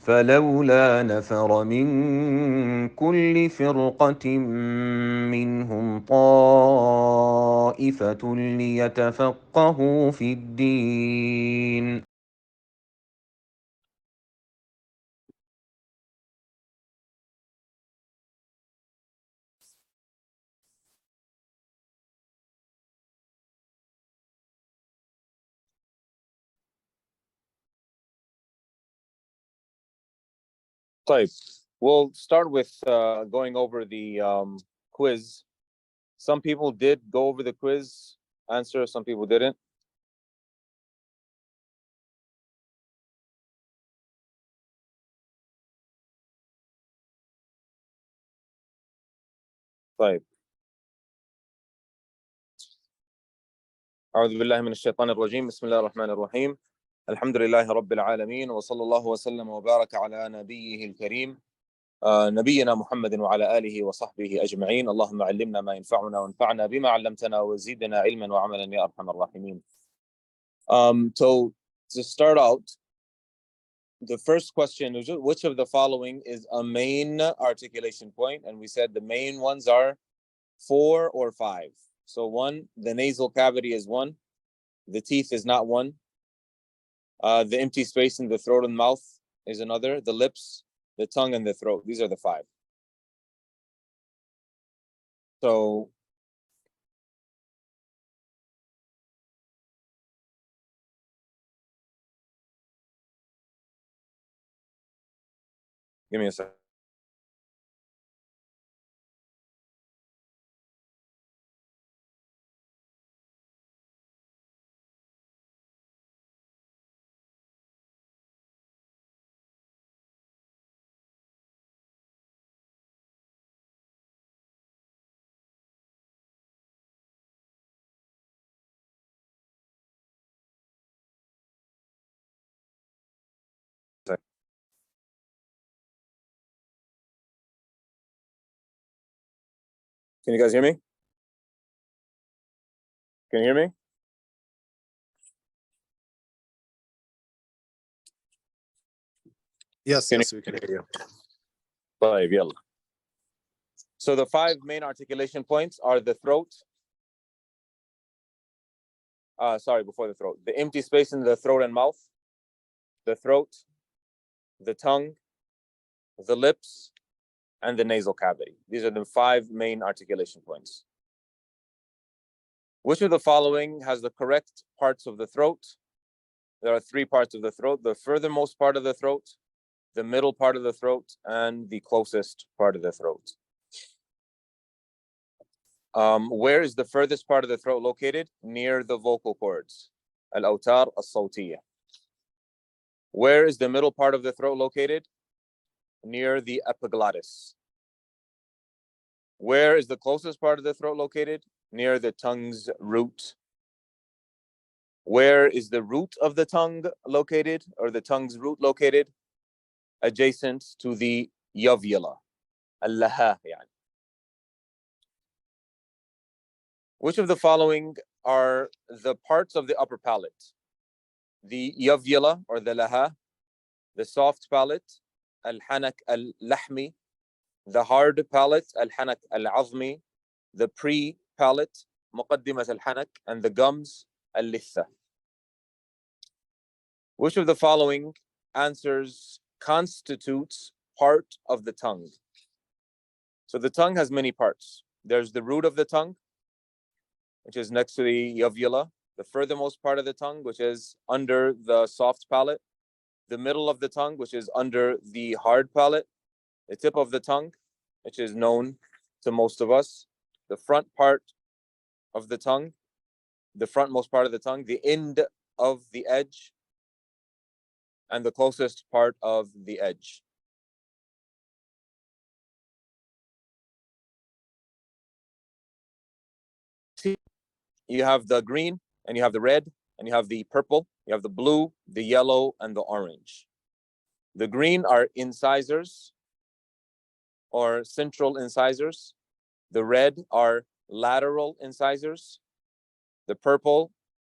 فلولا نفر من كل فرقة منهم طائفة ليتفقهوا في الدين. طيب, we'll start with going over the quiz. Some people did go over the quiz answer, some people didn't. طيب. أعوذ بالله من الشيطان الرجيم. بسم الله الرحمن الرحيم. الحمد لله رب العالمين، وصلى الله وسلم وبارك على نبيه الكريم نبينا محمد وعلى آله وصحبه أجمعين. اللهم علمنا ما ينفعنا وانفعنا بما علمتنا وزدنا علما وعملا يا أرحم الراحمين. So to start out, the first question is, which of the following is a main articulation point? And we said the main ones are 4 or 5. So 1, the nasal cavity is 1. The teeth is not 1. The empty space in the throat and mouth is another. The lips, the tongue, and the throat. These are the 5. So give me a second. Can you guys hear me? Can you hear me? Yes, we can hear you. طيب, يلا. So the 5 main articulation points are the throat. Before the throat. The empty space in the throat and mouth, the throat, the tongue, the lips, and the nasal cavity. These are the 5 main articulation points. Which of the following has the correct parts of the throat? There are 3 parts of the throat: the furthermost part of the throat, the middle part of the throat, and the closest part of the throat. Where is the furthest part of the throat located? Near the vocal cords. Al-awtar as-sawtiyya. Where is the middle part of the throat located? Near the epiglottis. Where is the closest part of the throat located? Near the tongue's root. Where is the root of the tongue located, or the tongue's root located? Adjacent to the uvula. Al-laha, yani. Which of the following are the parts of the upper palate? The uvula, or the laha, the soft palate, al-hanak al-lahmi, the hard palate, al-hanak al-azmi, the pre-palate, muqaddimat al-hanak, and the gums, al-litha. Which of the following answers constitutes part of the tongue? So the tongue has many parts. There's the root of the tongue, which is next to the uvula, the furthermost part of the tongue, which is under the soft palate, the middle of the tongue, which is under the hard palate, the tip of the tongue, which is known to most of us, the front part of the tongue, the frontmost part of the tongue, the end of the edge, and the closest part of the edge. You have the green, and you have the red, and you have the purple, you have the blue, the yellow, and the orange. The green are incisors, or central incisors. The red are lateral incisors. The purple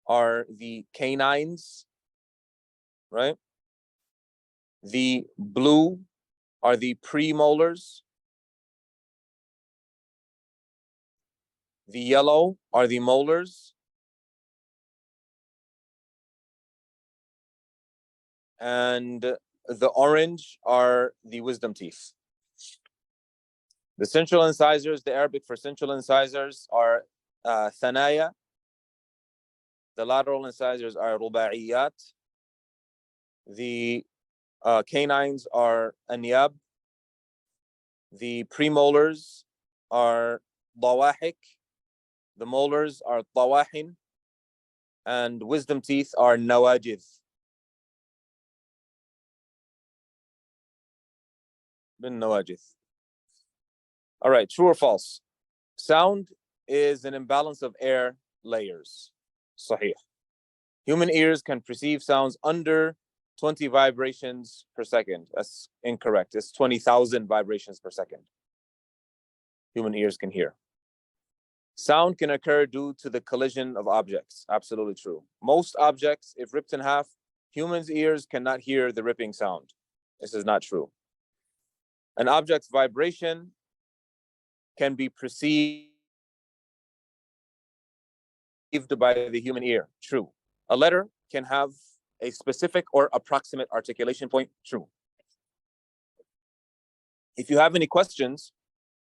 are the canines, right? The blue are the premolars. The yellow are the molars. And the orange are the wisdom teeth. The central incisors, the Arabic for central incisors are thanaya. The lateral incisors are ruba'iyat. The canines are anyab. The premolars are dawahik. The molars are tawahin. And wisdom teeth are nawajid. Bin nawajid. All right, true or false? Sound is an imbalance of air layers. Sahih. Human ears can perceive sounds under 20 vibrations per second. That's incorrect. It's 20,000 vibrations per second. Human ears can hear. Sound can occur due to the collision of objects. Absolutely true. Most objects, if ripped in half, humans' ears cannot hear the ripping sound. This is not true. An object's vibration can be perceived by the human ear. True. A letter can have a specific or approximate articulation point. True. If you have any questions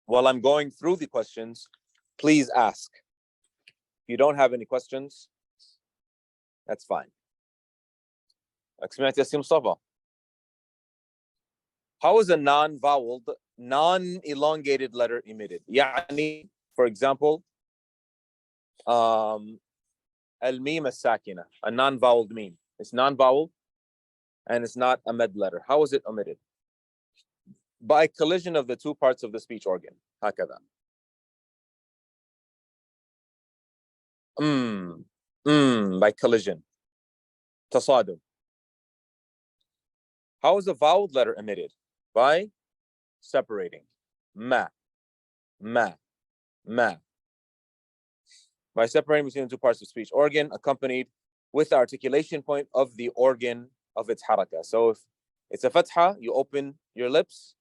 while I'm going through the questions, please ask. If you don't have any questions, that's fine. How is a non-voweled, non-elongated letter emitted? Yani, for example, al-mim as-sakina, a non-voweled meme. It's non-vowel and it's not a med letter. How is it omitted? By collision of the two parts of the speech organ. Hakada. By collision. Tasadum. How is a voweled letter emitted? By separating. Ma. By separating between the two parts of speech organ, accompanied with the articulation point of the organ of its haraka. So if it's a fatha, you open your lips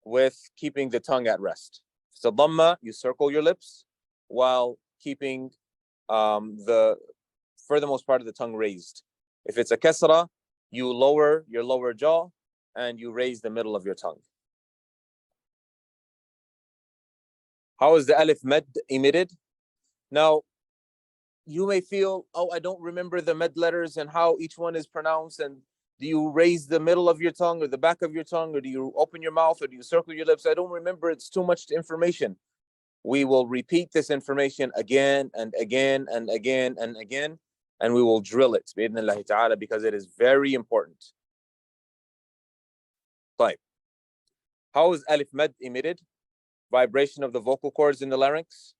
with keeping the tongue at rest. If it's a dhamma, you circle your lips while keeping the furthermost part of the tongue raised. If it's a kasra, you lower your lower jaw and you raise the middle of your tongue. How is the alif med emitted? Now, you may feel, oh, I don't remember the med letters and how each one is pronounced. And do you raise the middle of your tongue or the back of your tongue, or do you open your mouth, or do you circle your lips? I don't remember. It's too much information. We will repeat this information again and again and again and again, and we will drill it, bi'idhnillahi ta'ala, because it is very important. Type. How is alif med emitted? Vibration of the vocal cords in the larynx.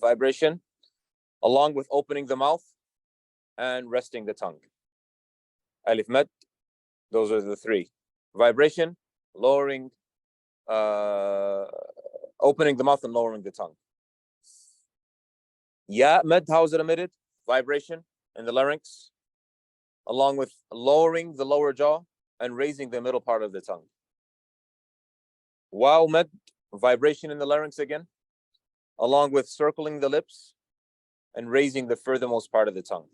Vibration, along with opening the mouth and resting the tongue. Alif med, those are the three. Vibration, lowering, opening the mouth and lowering the tongue. Ya med, how is it emitted? Vibration in the larynx, along with lowering the lower jaw and raising the middle part of the tongue. Waw med, vibration in the larynx again, along with circling the lips and raising the furthermost part of the tongue.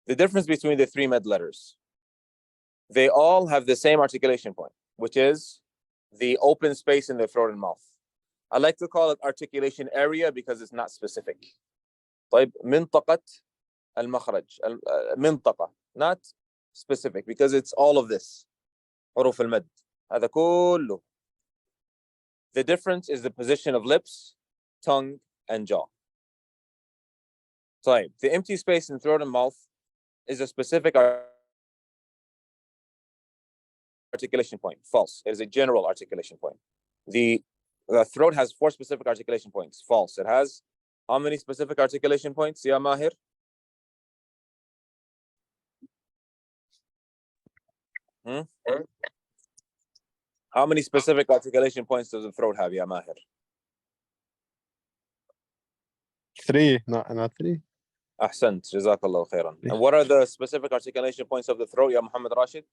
The difference between the three med letters, they all have the same articulation point, which is the open space in the throat and mouth. I like to call it articulation area because it's not specific. طيب, منطقة المخرج, منطقة, not specific, because it's all of this. حروف المد. هذا كله. The difference is the position of lips, tongue, and jaw. طيب, the empty space in throat and mouth is a specific articulation point. False. It is a general articulation point. The throat has 4 specific articulation points. False. It has how many specific articulation points, Ya Mahir? How many specific articulation points does the throat have, Ya Mahir? 3, not 3. أحسنت جزاك الله خيرا. And what are the specific articulation points of the throat, يا محمد راشد?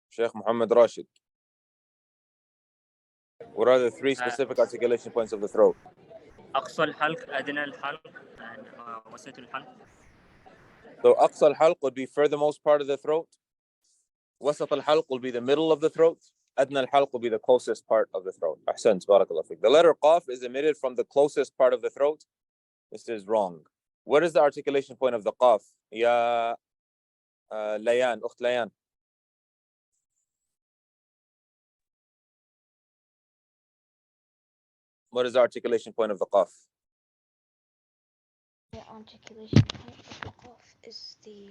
Sheikh Muhammad Rashid. What are the three specific articulation points of the throat? أقصى الحلق، أدنى الحلق, and وسط الحلق. So أقصى الحلق would be furthermost part of the throat. وسط الحلق will be the middle of the throat. أدنى الحلق will be the closest part of the throat. أحسنت بارك الله فيك. The letter قاف is emitted from the closest part of the throat. This is wrong. What is the articulation point of the قاف? يا ليان, أخت ليان. What is the articulation point of the قاف? The articulation point of the qaf is the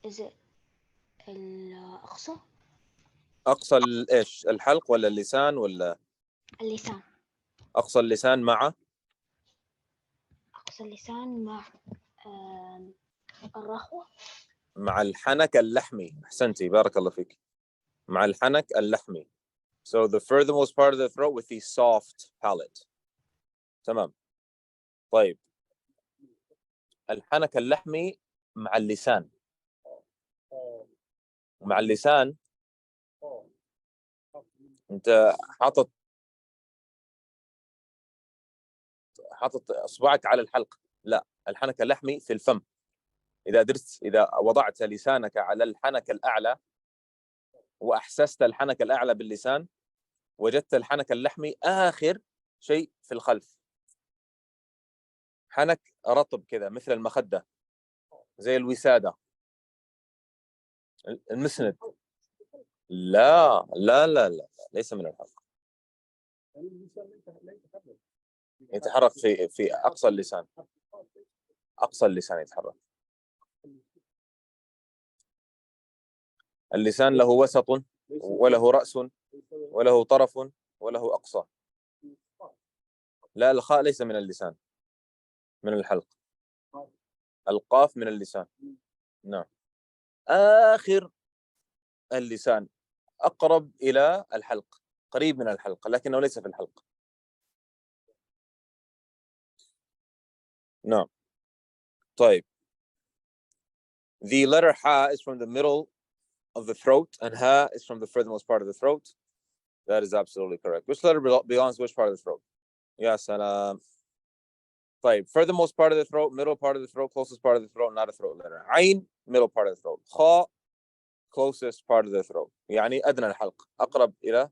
is it الأقصى؟ أقصى إيش؟ الحلق ولا اللسان ولا؟ اللسان. أقصى اللسان مع؟ أقصى اللسان مع الرخوة. مع الحنك اللحمي. أحسنتي بارك الله فيك. مع الحنك اللحمي. So the furthermost part of the throat with the soft palate. تمام. طيب. الحنك اللحمي مع اللسان. مع اللسان أنت حاطط اصبعك على الحلق. لا، الحنك اللحمي في الفم. اذا وضعت لسانك على الحنك الاعلى واحسست الحنك الاعلى باللسان وجدت الحنك اللحمي اخر شيء في الخلف. حنك رطب كذا مثل المخده زي الوساده المسند. لا لا لا لا ليس من الحلق. يتحرك في اقصى اللسان. اقصى اللسان يتحرك. اللسان له وسط وله رأس وله طرف وله أقصى. لا، الخاء ليس من اللسان، من الحلق. القاف من اللسان. نعم. آخر اللسان أقرب إلى الحلق، قريب من الحلق لكنه ليس في الحلق. نعم. طيب. The letter ha is from the middle of the throat and ha is from the furthermost part of the throat. That is absolutely correct. Which letter belongs to which part of the throat? Ya salam. طيب. Furthermost part of the throat, middle part of the throat, closest part of the throat, not a throat letter. عين, middle part of the throat. خاء, closest part of the throat. يعني أدنى الحلق, أقرب إلى.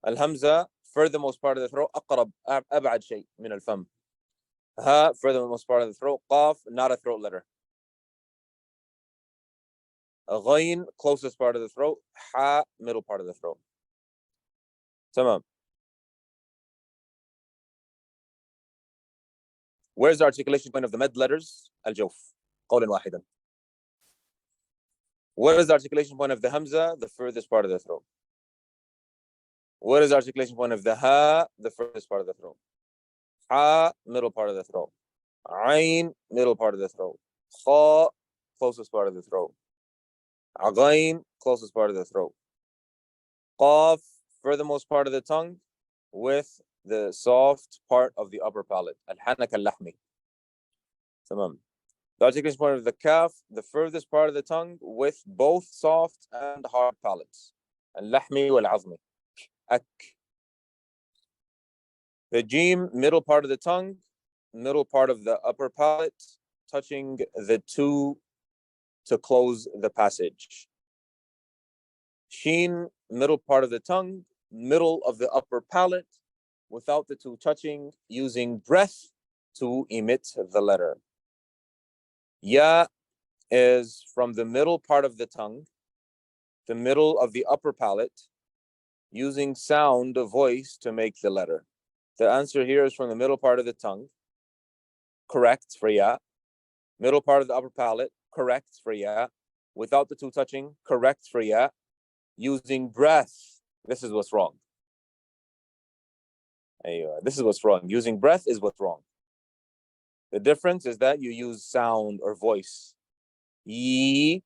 الهمزة, furthermost part of the throat, أقرب, أبعد شيء من الفم. ها, furthermost part of the throat. قاف, not a throat letter. غين, closest part of the throat. حاء, middle part of the throat. تمام. Where's the articulation point of the med letters? الجوف. قولا واحدا. What is the articulation point of the hamza? The furthest part of the throat. What is the articulation point of the ha? The furthest part of the throat. Ha, middle part of the throat. Ain, middle part of the throat. Kha, closest part of the throat. Again, closest part of the throat. Qaf, furthermost part of the tongue with the soft part of the upper palate. Al-hanak al-lahmi. Tamam. The articulation point of the kaf, the furthest part of the tongue with both soft and hard palates. Al-lahmi wal-azmi. Ak. The jim, middle part of the tongue, middle part of the upper palate, touching the two to close the passage. Sheen, middle part of the tongue, middle of the upper palate, without the two touching, using breath to emit the letter. Ya is from the middle part of the tongue, the middle of the upper palate, using sound of voice to make the letter. The answer here is from the middle part of the tongue, correct for ya. Middle part of the upper palate, correct for ya. Without the two touching, correct for ya. Using breath, this is what's wrong. This is what's wrong. Using breath is what's wrong. The difference is that you use sound or voice. Yee.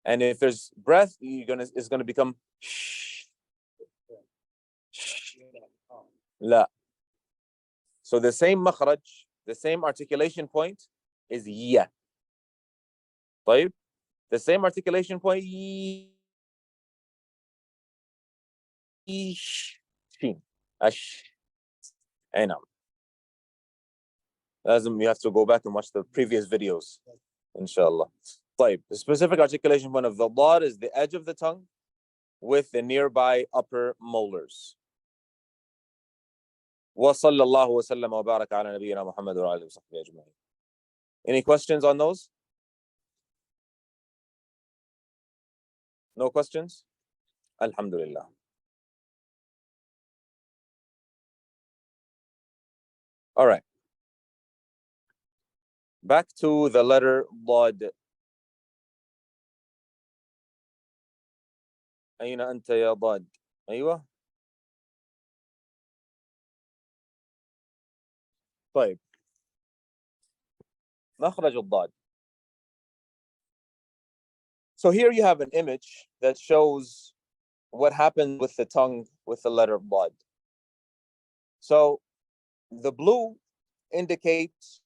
And if there's breath, it's gonna become shh. لا. So the same makhraj, the same articulation point is ya. طيب. The same articulation point شين أش. أي نعم. لازم you have to go back and watch the previous videos. Inshallah. طيب. The specific articulation point of the dad is the edge of the tongue with the nearby upper molars. وصلى الله وسلم وبارك على نبينا محمد وعلى آله وصحبه أجمعين. Any questions on those? No questions? Alhamdulillah. All right. Back to the letter ضاد. أين أنت يا ضاد؟ أيوة. طيب. مخرج الضاد. So here you have an image that shows what happened with the tongue with the letter ضاد. So the blue indicates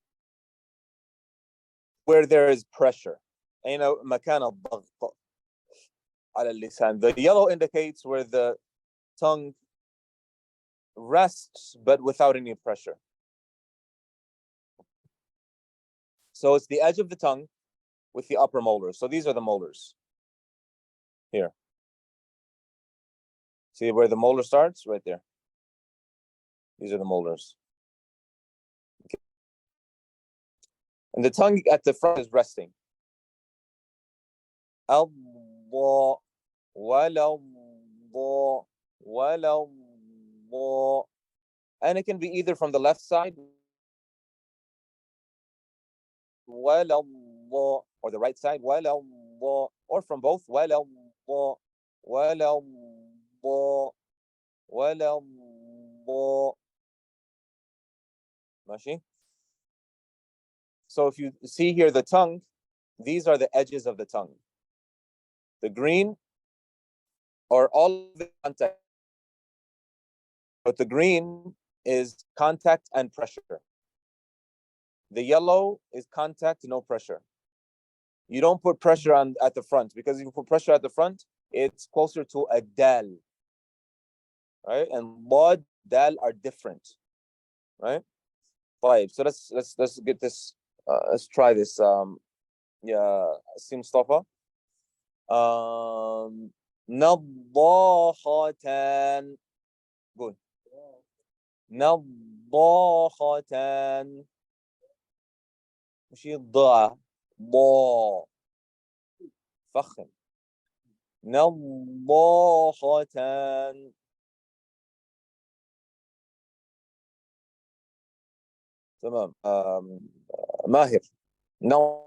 where there is pressure. أين مكان الضغط على اللسان. The yellow indicates where the tongue rests but without any pressure. So it's the edge of the tongue with the upper molars. So these are the molars. Here. See where the molar starts? Right there. These are the molars. Okay. And the tongue at the front is resting. Allah, wala, wala, and it can be either from the left side wala, or the right side wala, or from both wala, wala, wala, ماشي. So if you see here the tongue, these are the edges of the tongue. The green are all the contact, but the green is contact and pressure. The yellow is contact, no pressure. You don't put pressure on at the front, because if you put pressure at the front, it's closer to a dal, right? And bod, dal are different, right? Five. So let's get this. Let's try this. Yeah, Sim Mustafa. نضاختان. Good. نضاختان. مش ضاء ضاء فخم. نضاختان. تمام. ماهر. No.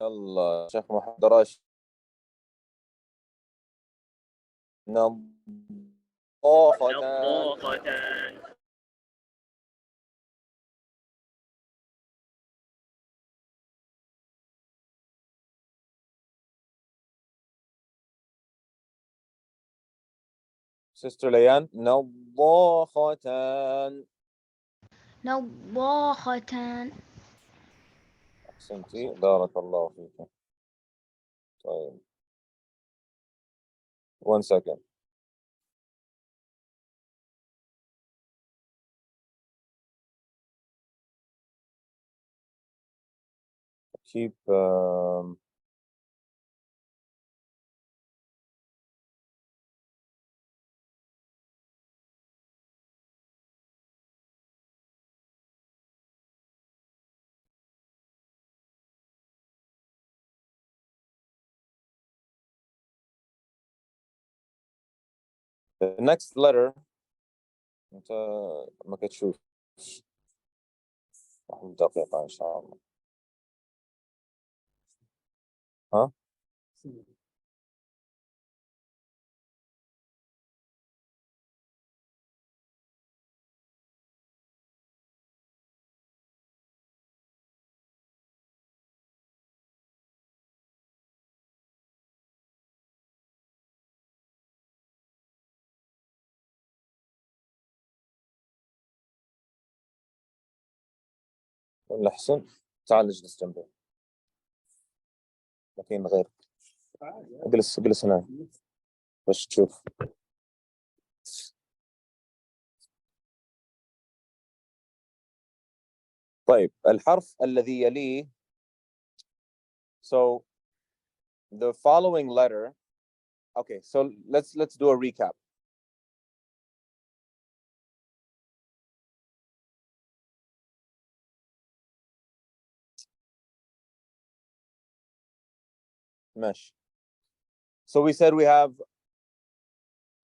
يلا شيخ محمد دراش. نضاختان. Sister Layan. نضاختان. نضاختان. أحسنتي بارك الله فيك. طيب. 1 second. Keep the next letter. أنت ما كتشوف. واحد دقيقة إن شاء الله. ها ولا أحسن تعال اجلس جنبي مكان غير اجلس هنا باش تشوف. طيب الحرف الذي يليه. So the following letter. Okay, so let's do a recap. Mesh. So we said we have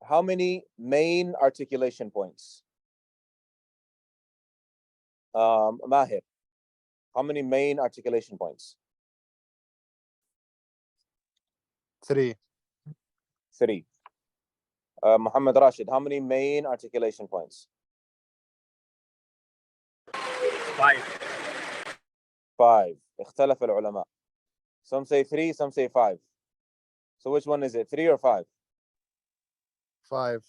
how many main articulation points? Mahir, how many main articulation points? 3. 3. Muhammad Rashid, how many main articulation points? 5. 5. اختلف العلماء. Some say 3, some say 5. So which one is it, 3 or 5? 5.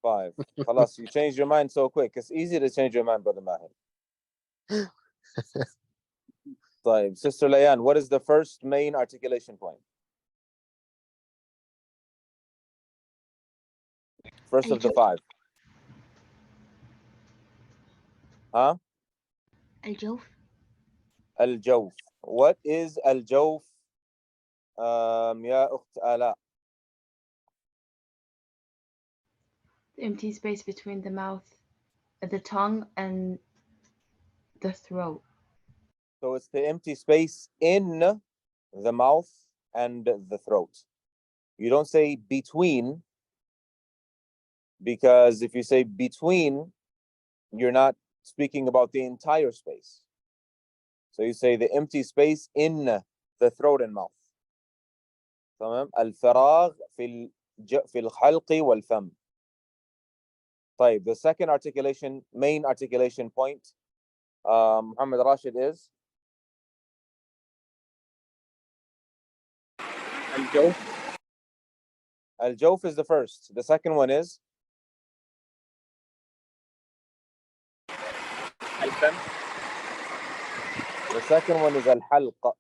5. Khalas, you changed your mind so quick. It's easy to change your mind, Brother Mahir. طيب, Sister Layan, what is the first main articulation point? First of the 5. Huh? الجوف. الجوف. What is الجوف? يا أخت آلاء. The empty space between the mouth, the tongue, and the throat. So it's the empty space in the mouth and the throat. You don't say between, because if you say between, you're not speaking about the entire space. So you say the empty space in the throat and mouth. تمام. الفراغ في الحلق والفم. طيب, the second articulation, main articulation point, Muhammad Rashid, is الجوف. الجوف is the first. The second one is الفم. The second one is الحلق,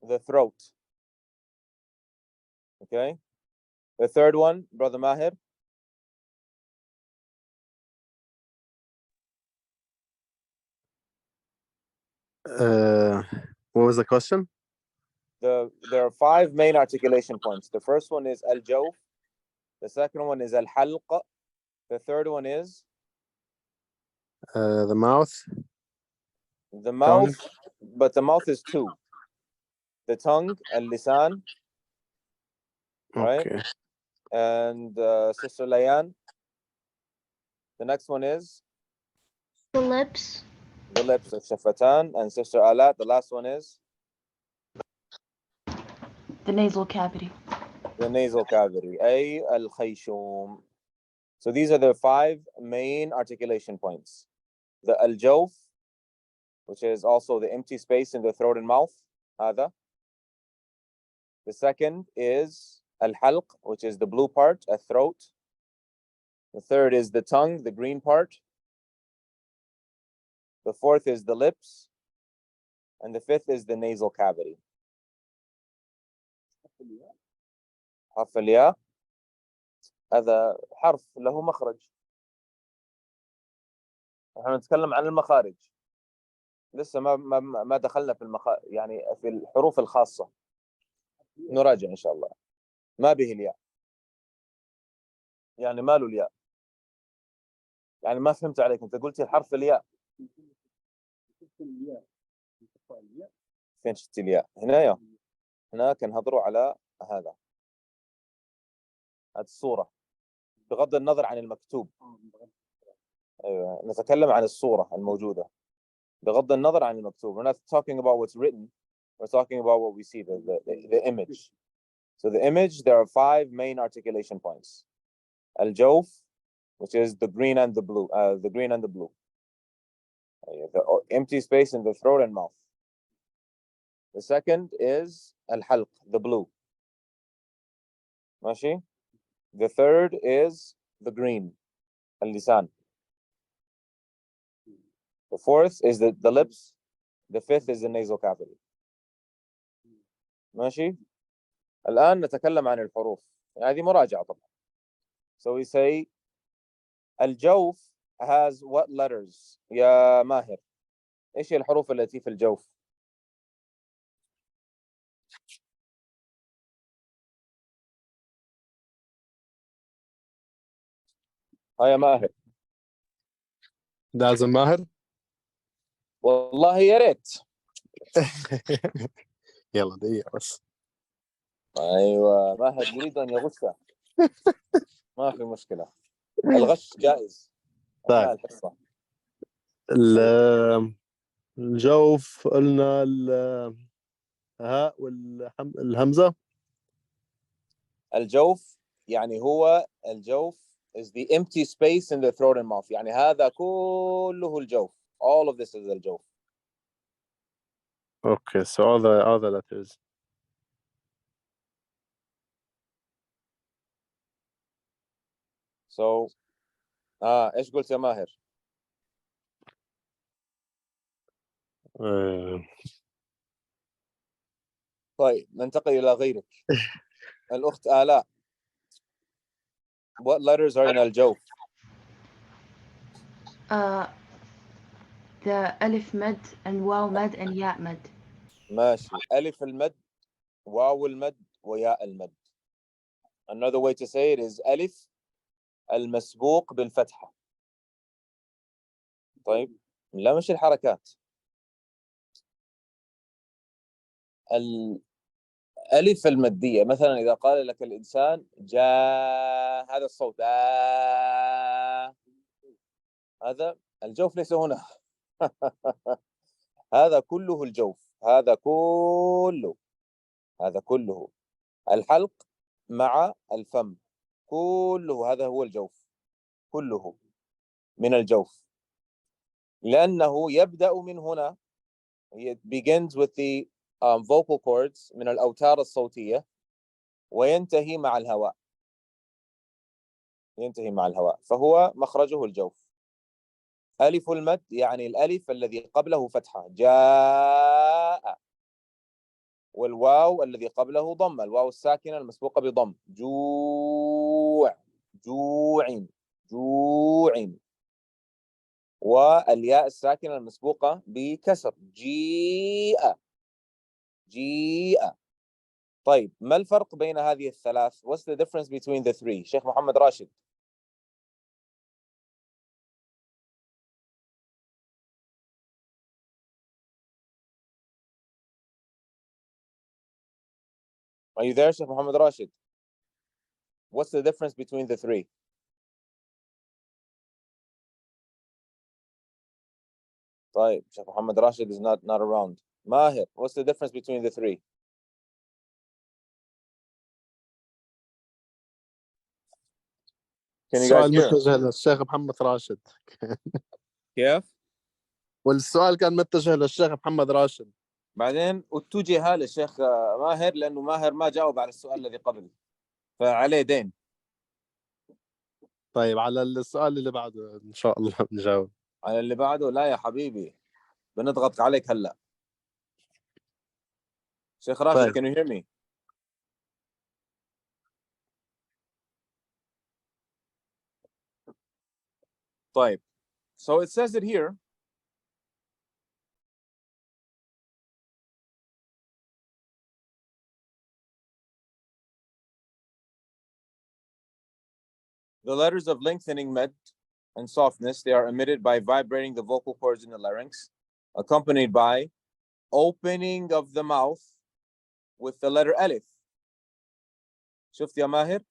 the throat. Okay. The third one, Brother Mahir. What was the question? There are 5 main articulation points. The first one is al-jawf. The second one is al-halq. The third one is The mouth. the mouth, but the mouth is 2. The tongue, al-lisan, right? Okay. And Sister Layan, the next one is The lips. the lips, al-shafatan. And Sister Alat, the last one is The nasal cavity. the nasal cavity, ay al-khayshum. So these are the 5 main articulation points. The al-jawf, which is also the empty space in the throat and mouth. هذا. The second is al-halq, which is the blue part, a throat. The third is the tongue, the green part. The fourth is the lips. And the fifth is the nasal cavity. حرف الياء هذا حرف له مخرج. نحن نتكلم عن المخارج. لسه ما دخلنا في يعني في الحروف الخاصة. نراجع إن شاء الله. ما به الياء. يعني ما له الياء. يعني ما فهمت عليك. أنت قلت الحرف الياء. فين شفت الياء؟ هنا هناك نهضروا على هذا. هذه الصورة. بغض النظر عن المكتوب. أيوة. نتكلم عن الصورة الموجودة. بغض النظر عن المكتوب. We're not talking about what's written, We're talking about what we see, the image. So the image, there are 5 main articulation points. Al-Jawf, which is the green and the blue, the empty space in the throat and mouth. The second is Al-Halq, the blue. Mashi? The third is the green, Al-Lisan. The fourth is the lips. The fifth is the nasal cavity. ماشي. الآن نتكلم عن الحروف. هذه مراجعة طبعا. So we say الجوف has what letters يا ماهر؟ إيش هي الحروف التي في الجوف؟ يا ماهر. لازم ماهر. والله يا ريت. يلا دقيقة بس. أيوة ماهر يريد أن يغش. ما في مشكلة. الغش جائز أثناء الحصة. الجوف قلنا الهاء والهمزة. الجوف يعني هو الجوف is the empty space in the throat and mouth. يعني هذا كله الجوف. All of this is الجوف. Okay, so all the letters. So إيش قلت يا ماهر؟ طيب ننتقل إلى غيرك. الأخت آلاء. What letters are in الجوف؟ The ألف مد and واو مد and ياء مد. ماشي. ألف المد، واو المد، وياء المد. Another way to say it is ألف المسبوق بالفتحة. طيب لا مش الحركات. الألف المادية مثلا إذا قال لك الإنسان جاء، هذا الصوت هذا الجوف ليس هنا. هذا كله الجوف. هذا كله الحلق مع الفم، كله هذا هو الجوف، كله من الجوف، لأنه يبدأ من هنا. It begins with the vocal cords من الأوتار الصوتية وينتهي مع الهواء. فهو مخرجه الجوف. ألف المد يعني الألف الذي قبله فتحة جاء، والواو الذي قبله ضم، الواو الساكنة المسبوقة بضم جوع، والياء الساكنة المسبوقة بكسر جيء. طيب ما الفرق بين هذه الثلاث؟ What's the difference between the three? شيخ محمد راشد. Are you there, شيخ محمد راشد? What's the difference between the three? طيب شيخ محمد راشد is not around. ماهر, what's the difference between the three? Can you guys السؤال hear? متجه للشيخ محمد راشد. كيف؟ والسؤال كان متجه للشيخ محمد راشد. بعدين اتجه للشيخ ماهر لأنه ماهر ما جاوب على السؤال الذي قبل فعليه دين. طيب على السؤال اللي بعده إن شاء الله نجاوب. على اللي بعده لا يا حبيبي بنضغط عليك هلا. شيخ راشد, طيب. can you hear me? طيب. So it says it here. The letters of lengthening med and softness, they are emitted by vibrating the vocal cords in the larynx, accompanied by opening of the mouth with the letter ألف. شفت يا ماهر؟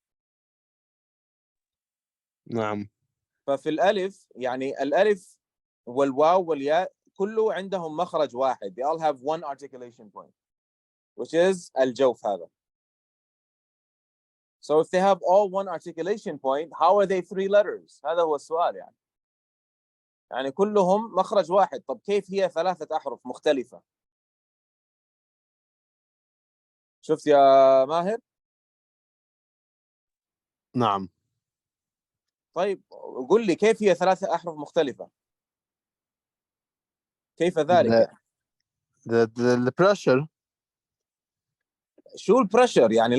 نعم. ففي الألف يعني الألف والواو والياء كله عندهم مخرج واحد. They all have one articulation point. which is الجوف هذا. So if they have all one articulation point, how are they 3 letters? هذا هو السؤال يعني. يعني كلهم مخرج واحد. طب كيف هي 3 أحرف مختلفة؟ شفت يا ماهر؟ نعم. طيب قل لي كيف هي 3 أحرف مختلفة؟ كيف ذلك يعني؟ the pressure. شو البريشر؟ يعني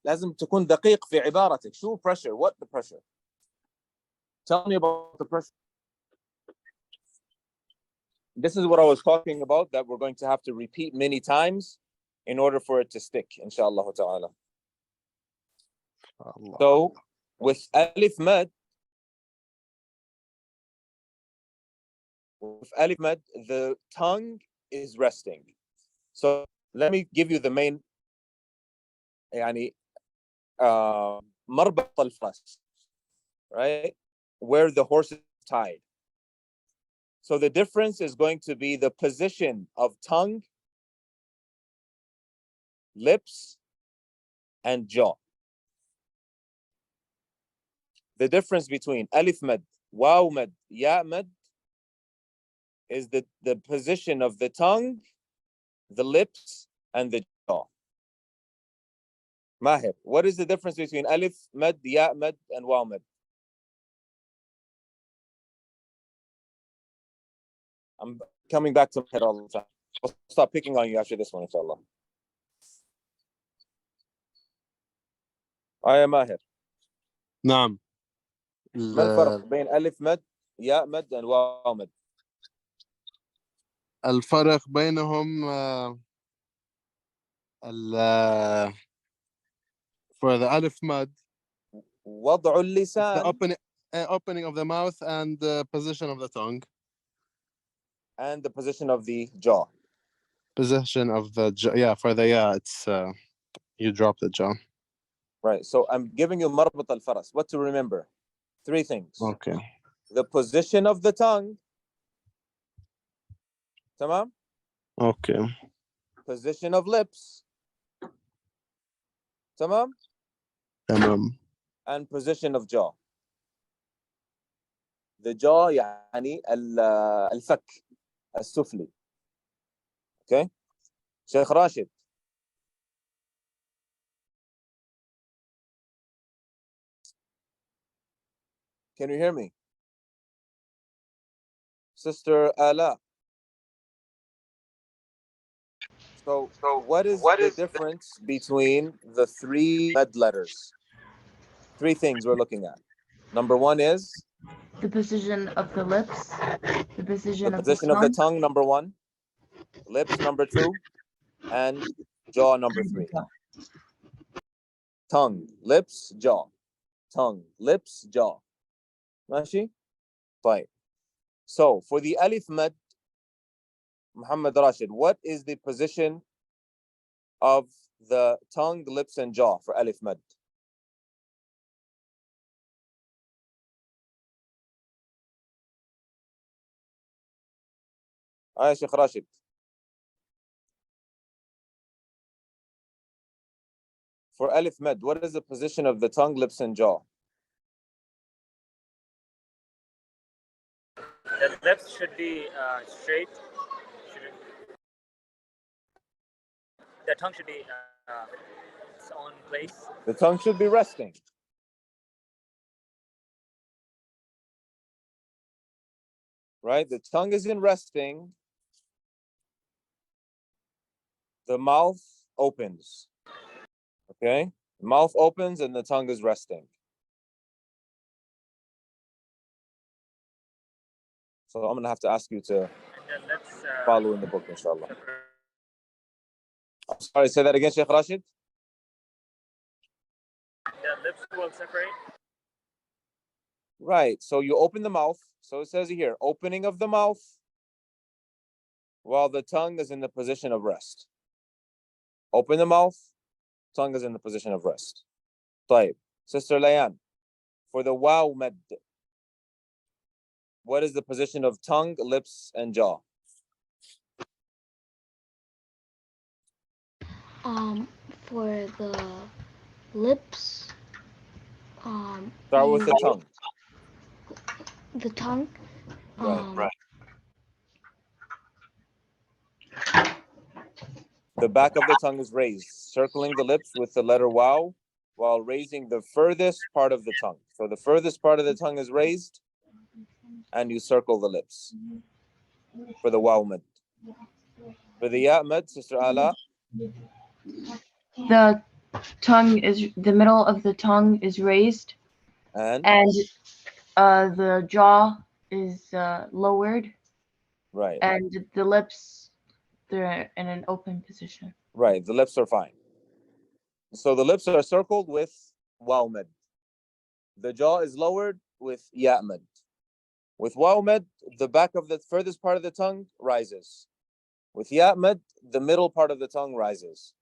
لازم تكون دقيق في عبارتك. شو pressure? What the pressure? Tell me about the pressure. This is what I was talking about, that we're going to have to repeat many times in order for it to stick, inshallah ta'ala. So with alif mad, the tongue is resting. So let me give you the main يعني مربط الفرس, right? Where the horse is tied. So the difference is going to be the position of tongue, lips, and jaw. The difference between alif mad, waw mad, ya mad is the position of the tongue, the lips, and the jaw. Mahir, what is the difference between alif mad, ya mad, and waw mad? I'm coming back to Mahir all the time. I'll stop picking on you after this one, inshallah. يا ماهر. نعم. ما الفرق بين ألف مد ياء مد وواو مد؟ الفرق بينهم for the alif mad, وضع اللسان, the opening of the mouth and the position of the tongue, and the position of the jaw. Position of the jaw. Yeah, for the it's you drop the jaw. Right. So I'm giving you مربط الفرس. What to remember? 3 things. Okay. The position of the tongue. تمام? Okay. Position of lips. تمام? تمام. And position of jaw. The jaw يعني الفك السفلي. Okay? شيخ راشد. Can you hear me? Sister Ala. So what is the difference between the 3 med letters? 3 things we're looking at. Number 1 is The position of the lips, the position of the tongue, number 1, lips, number 2, and jaw, number 3. Tongue, lips, jaw. Tongue, lips, jaw. ماشي؟ طيب. So for the alif mad, Muhammad Rashid, what is the position of the tongue, lips, and jaw for alif mad? Sheikh Rashid. For alif mad, what is the position of the tongue, lips, and jaw? The lips should be straight. The tongue should be its own place. The tongue should be resting. Right? The tongue isn't resting. The mouth opens. Okay? The mouth opens and the tongue is resting. So I'm going to have to ask you to follow in the book, inshallah. I'm sorry, say that again, Sheikh Rashid. The lips will separate. Right. So you open the mouth. So it says here, opening of the mouth while the tongue is in the position of rest. Open the mouth, tongue is in the position of rest. طيب. Sister Layan, for the waw mad, what is the position of tongue, lips, and jaw? For the lips, Start with the you- tongue. the tongue, Right. The back of the tongue is raised, circling the lips with the letter waw while raising the furthest part of the tongue. So the furthest part of the tongue is raised and you circle the lips for the waw mad. For the ya mad, Sister Ala, The tongue is, the middle of the tongue is raised, and the jaw is lowered, right, and the lips, they're in an open position. right, the lips are fine. So the lips are circled with waw mad. The jaw is lowered with ya mad. With waw mad, the back of the furthest part of the tongue rises. With ya mad, the middle part of the tongue rises.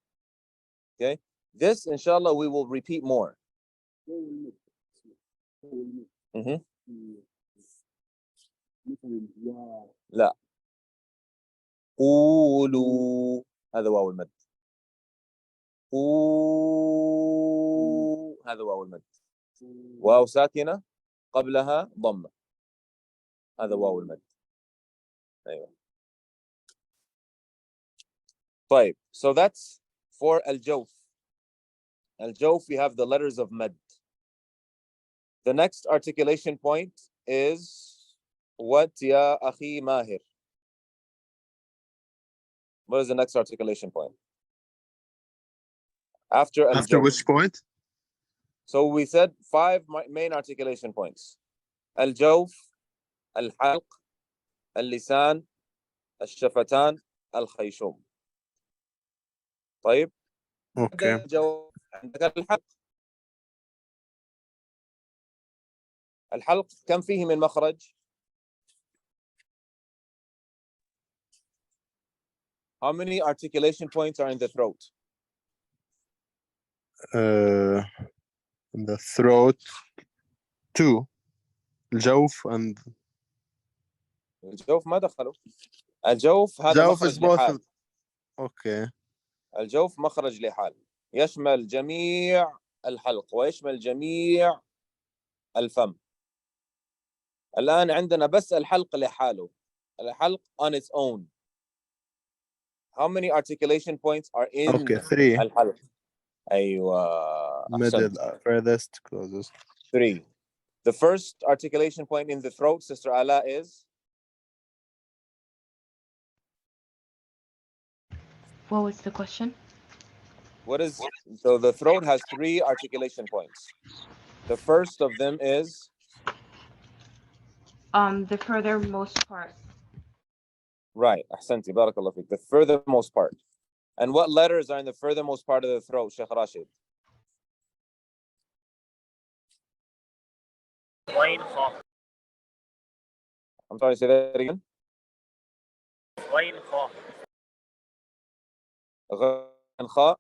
Okay? This, inshallah, we will repeat more. Mm-hmm. لا قولوا هذا واو المد. هذا واو المد. واو ساكنة قبلها ضمة. هذا واو المد. أيوة. طيب, so that's for al-jawf. Al-jawf, we have the letters of mad. The next articulation point is what, ya akhi mahir? What is the next articulation point? After al-jawf. After which point? So we said 5 main articulation points. Al-jawf, al-halq, al-lisan, al-shafatan, al-khayshum. طيب. Okay. الجوف عندك الحلق. الحلق كم فيه من مخرج؟ How many articulation points are in the throat? In the throat, 2. الجوف and الجوف ما دخلوا. الجوف هذا الجوف مخرج is both. لحال. Okay. الجوف مخرج لحال يشمل جميع الحلق ويشمل جميع الفم. الآن عندنا بس الحلق لحاله. الحلق on its own. How many articulation points are in Okay, 3. الحلق؟ أيوة. Middle, أحسنت. furthest, closest. 3. The first articulation point in the throat, Sister Ala, is? What was the question? What is, so the throat has 3 articulation points. The first of them is? The furthermost part. Right, أحسنتي, barakallah fik. The furthermost part. And what letters are in the furthermost part of the throat, Sheikh Rashid? غين خاء. I'm sorry, say that again. غين خاء. غين خاء.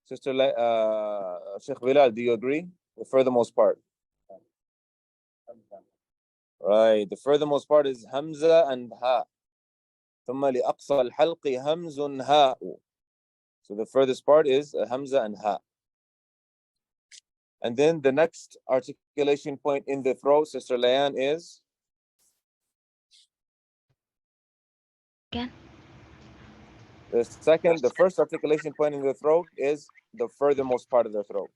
Sister Sheikh Bilal, do you agree? The furthermost part. Right, the furthermost part is Hamza and Ha. ثم لأقصى الحلق همز هاء. So the furthest part is Hamza and Ha. And then the next articulation point in the throat, Sister Layan, is? Again? The first articulation point in the throat is the furthermost part of the throat.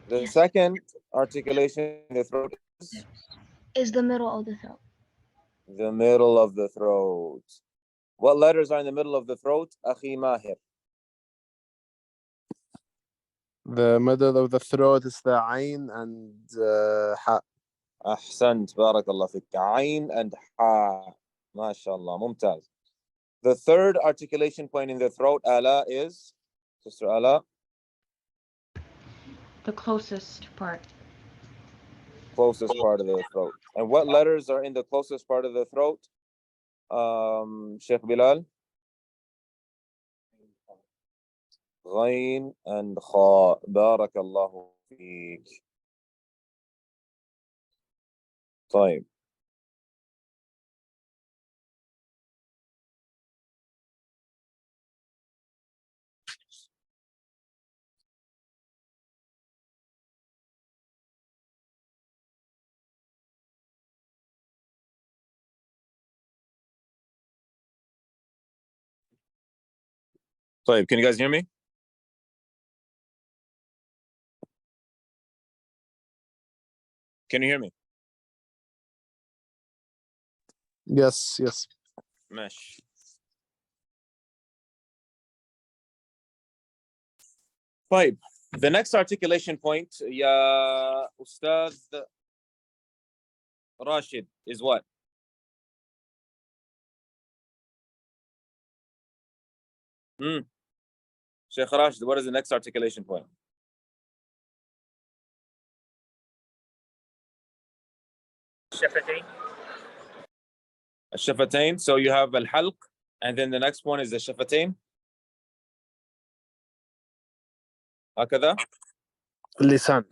The Yes. second articulation in the throat Is the middle of the throat. the middle of the throat. What letters are in the middle of the throat? Akhi Mahir. The middle of the throat is the Ain and Ha. أحسنت, barakallah fik. Ain and Ha. MashaAllah, mumtaz. The third articulation point in the throat, Ala, is? Sister Ala? The closest part. Closest part of the throat. And what letters are in the closest part of the throat? Sheikh Bilal? Ghain and Kha. Barakallahu feek. طيب. طيب, can you guys hear me? Can you hear me? Yes, yes. ماشي. طيب, the next articulation point, يا أستاذ Rashid, is what? Sheikh Rashid, what is the next articulation point? الشفتين. الشفتين. So you have الحلق, and then the next one is the شفتين. هكذا. اللسان.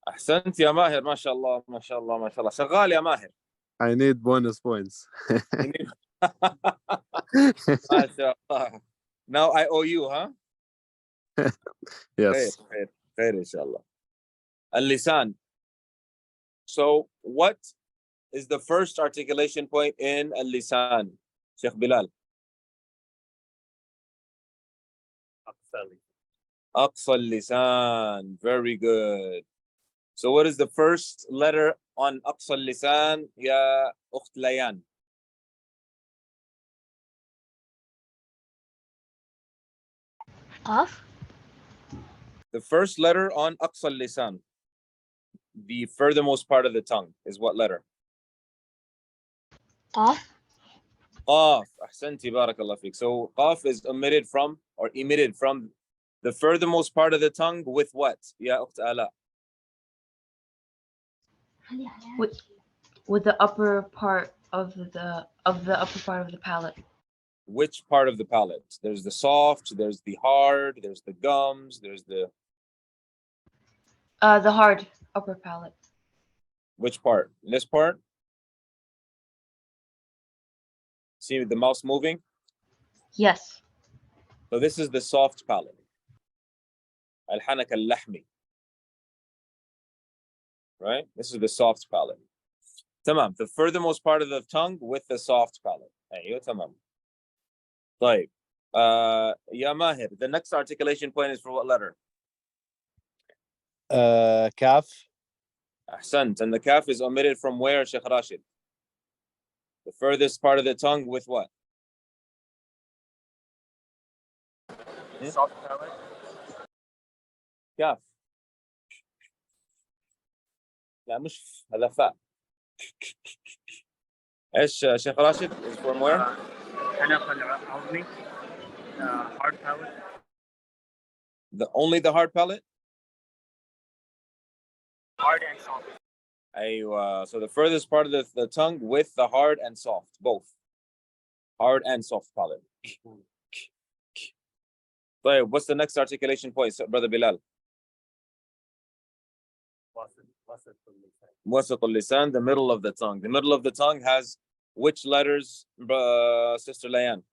أحسنت يا ماهر, ما شاء الله ما شاء الله ما شاء الله, شغال يا ماهر. I need bonus points. ما شاء الله. Now I owe you, huh? Yes. خير إن شاء الله. اللسان. So what is the first articulation point in اللسان, Sheikh Bilal? أقصى اللسان. Very good. So what is the first letter on أقصى اللسان يا أخت ليان? Off. The first letter on أقصى اللسان, the furthermost part of the tongue, is what letter? Off. قاف. أحسنتي, بارك الله فيك. So قاف is emitted from the furthermost part of the tongue with what, يا أخت آلاء? With the upper part of the upper part of the palate. Which part of the palate? There's the soft, there's the hard, there's the gums, there's the hard upper palate. which part? This part? See the mouse moving? Yes. So this is the soft palate. الحنك اللحمي. Right? This is the soft palate. تمام. The furthermost part of the tongue with the soft palate. أيوه تمام. طيب. يا ماهر, the next articulation point is for what letter? Kaf. أحسنت. And the kaf is omitted from where, Sheikh Rashid? The furthest part of the tongue with what? Soft palate. كاف. لا مش هذا فاء. ايش شيخ راشد is from where? الحنك العظمي. Hard palate. Only the hard palate? Hard and soft. أيوة. So the furthest part of the tongue with the hard and soft, both. Hard and soft palate. طيب, what's the next articulation point, brother Bilal? وسط اللسان, the middle of the tongue. The middle of the tongue has which letters, Sister Layan?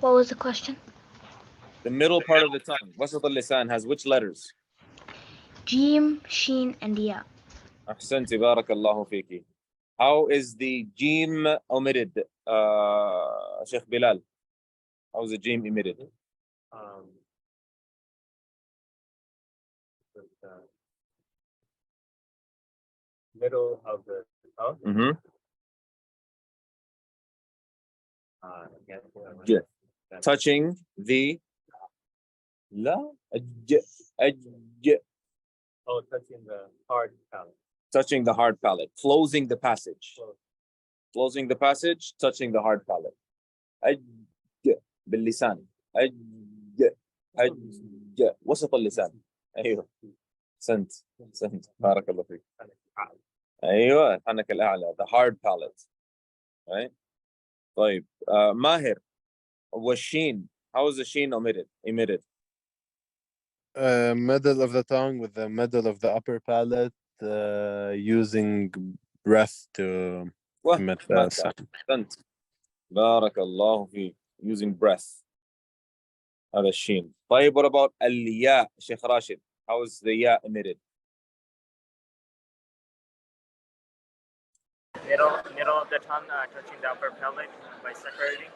What was the question? The middle part of the tongue, وسط اللسان, has which letters? Jim, Sheen, and Ya. أحسنتي, بارك الله فيكي. How is the jim omitted, Sheikh Bilal? How is the jim omitted? Middle of the tongue. Mm-hmm. Touching the لا touching the hard palate. touching the hard palate, closing the passage. Closing the passage, touching the hard palate. باللسان. وسط اللسان. ايوه. سنت بارك الله فيك. ايوه, الحنك الاعلى, the hard palate. Right? طيب, ماهر, والشين, how is the sheen emitted? Middle of the tongue with the middle of the upper palate, using breath to emit the sound. أحسنت. بارك الله فيك. Using breath. هذا الشين. طيب, what about الياء, Sheikh Rashid? How is the ya emitted? Middle of the tongue, touching the upper palate by separating.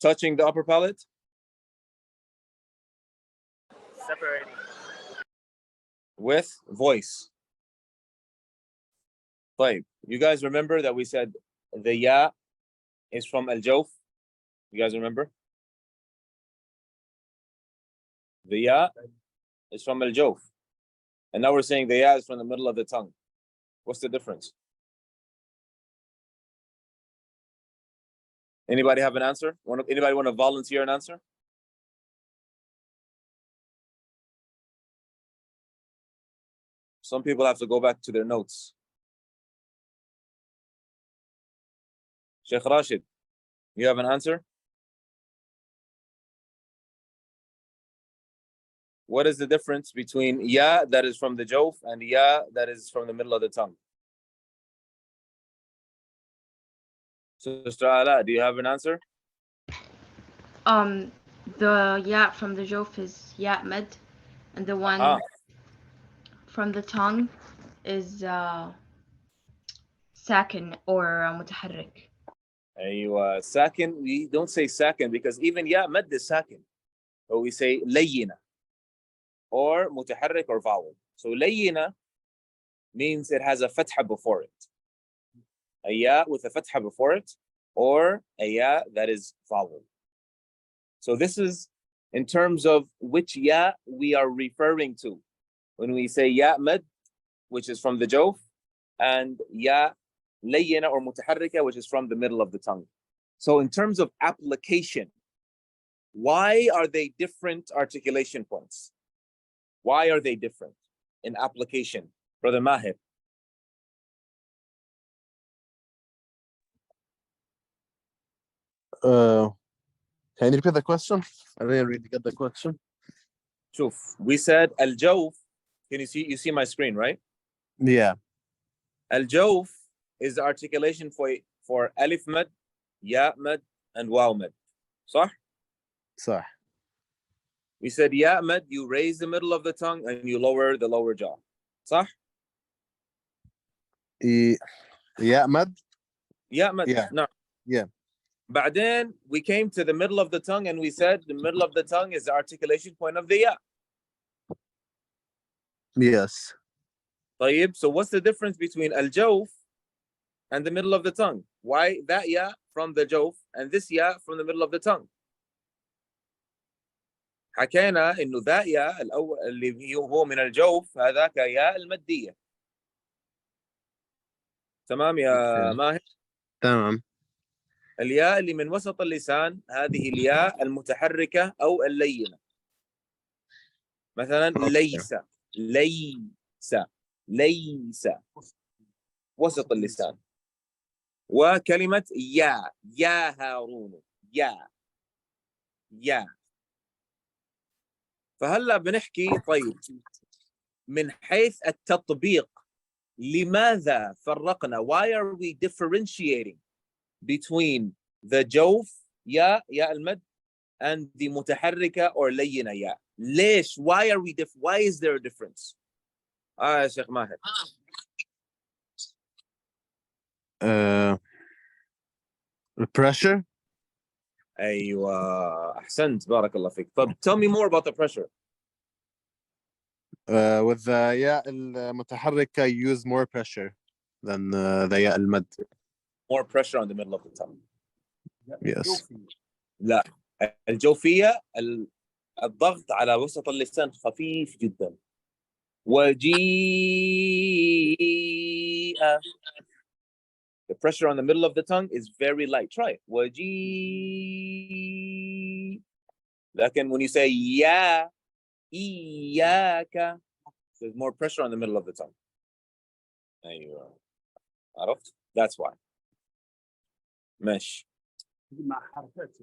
touching the upper palate? Separating. With voice. طيب, you guys remember that we said the ya is from al-jawf? You guys remember? The ya is from al-jawf. And now we're saying the ya is from the middle of the tongue. What's the difference? Anybody have an answer? Anybody want to volunteer an answer? Some people have to go back to their notes. Sheikh Rashid, you have an answer? What is the difference between ya that is from the jawf and ya that is from the middle of the tongue? Sister Ala, do you have an answer? The ya from the jawf is ya mad, and the one from the tongue is sakin or mutaharrik. أيوة, sakin, we don't say sakin because even ya mad is sakin. So we say layyina or mutaharrik or vowel. So layyina means it has a fatha before it. A ya with a fatha before it, or a ya that is vowel. So this is in terms of which ya we are referring to when we say ya mad, which is from the jawf, and ya layyina or mutaharrika, which is from the middle of the tongue. So in terms of application, why are they different articulation points? Why are they different in application? Brother Mahir. Can you repeat the question? I didn't really get the question. Shuf, we said al-jawf. Can you see my screen, right? Yeah. Al-jawf is the articulation for alif mad, ya mad, and waw mad. صح? صح. We said ya mad, you raise the middle of the tongue and you lower the lower jaw. صح? Ya mad? Ya mad. Yeah. No. Yeah. بعدين we came to the middle of the tongue and we said the middle of the tongue is the articulation point of the ya. Yes. طيب, so what's the difference between al-jawf and the middle of the tongue? Why that ya from the jawf and this ya from the middle of the tongue? حكينا انه ذا يا الاول اللي هو من الجوف هذاك يا الماديه. تمام يا ماهر؟ تمام. الياء اللي من وسط اللسان هذه الياء المتحركه او اللينه. مثلا ليس، ليس، ليس وسط اللسان. وكلمه يا هارون، يا. فهلا بنحكي طيب من حيث التطبيق لماذا فرقنا? Why are we differentiating between the jawf يا المد and the متحركة or لينة يا؟ ليش? Why are we why is there a difference? يا شيخ ماهر. Pressure. أيوة أحسنت بارك الله فيك. طب tell me more about the pressure. With the ياء المتحركة you use more pressure than the ياء المد. More pressure on the middle of the tongue. Yes. لا الجوفية الضغط على وسط اللسان خفيف جدا. وجيء. The pressure on the middle of the tongue is very light. Try it. وجيء. لكن when you say يا إياك, there's more pressure on the middle of the tongue. أيوة. عرفت? That's why. ماشي. مع حركات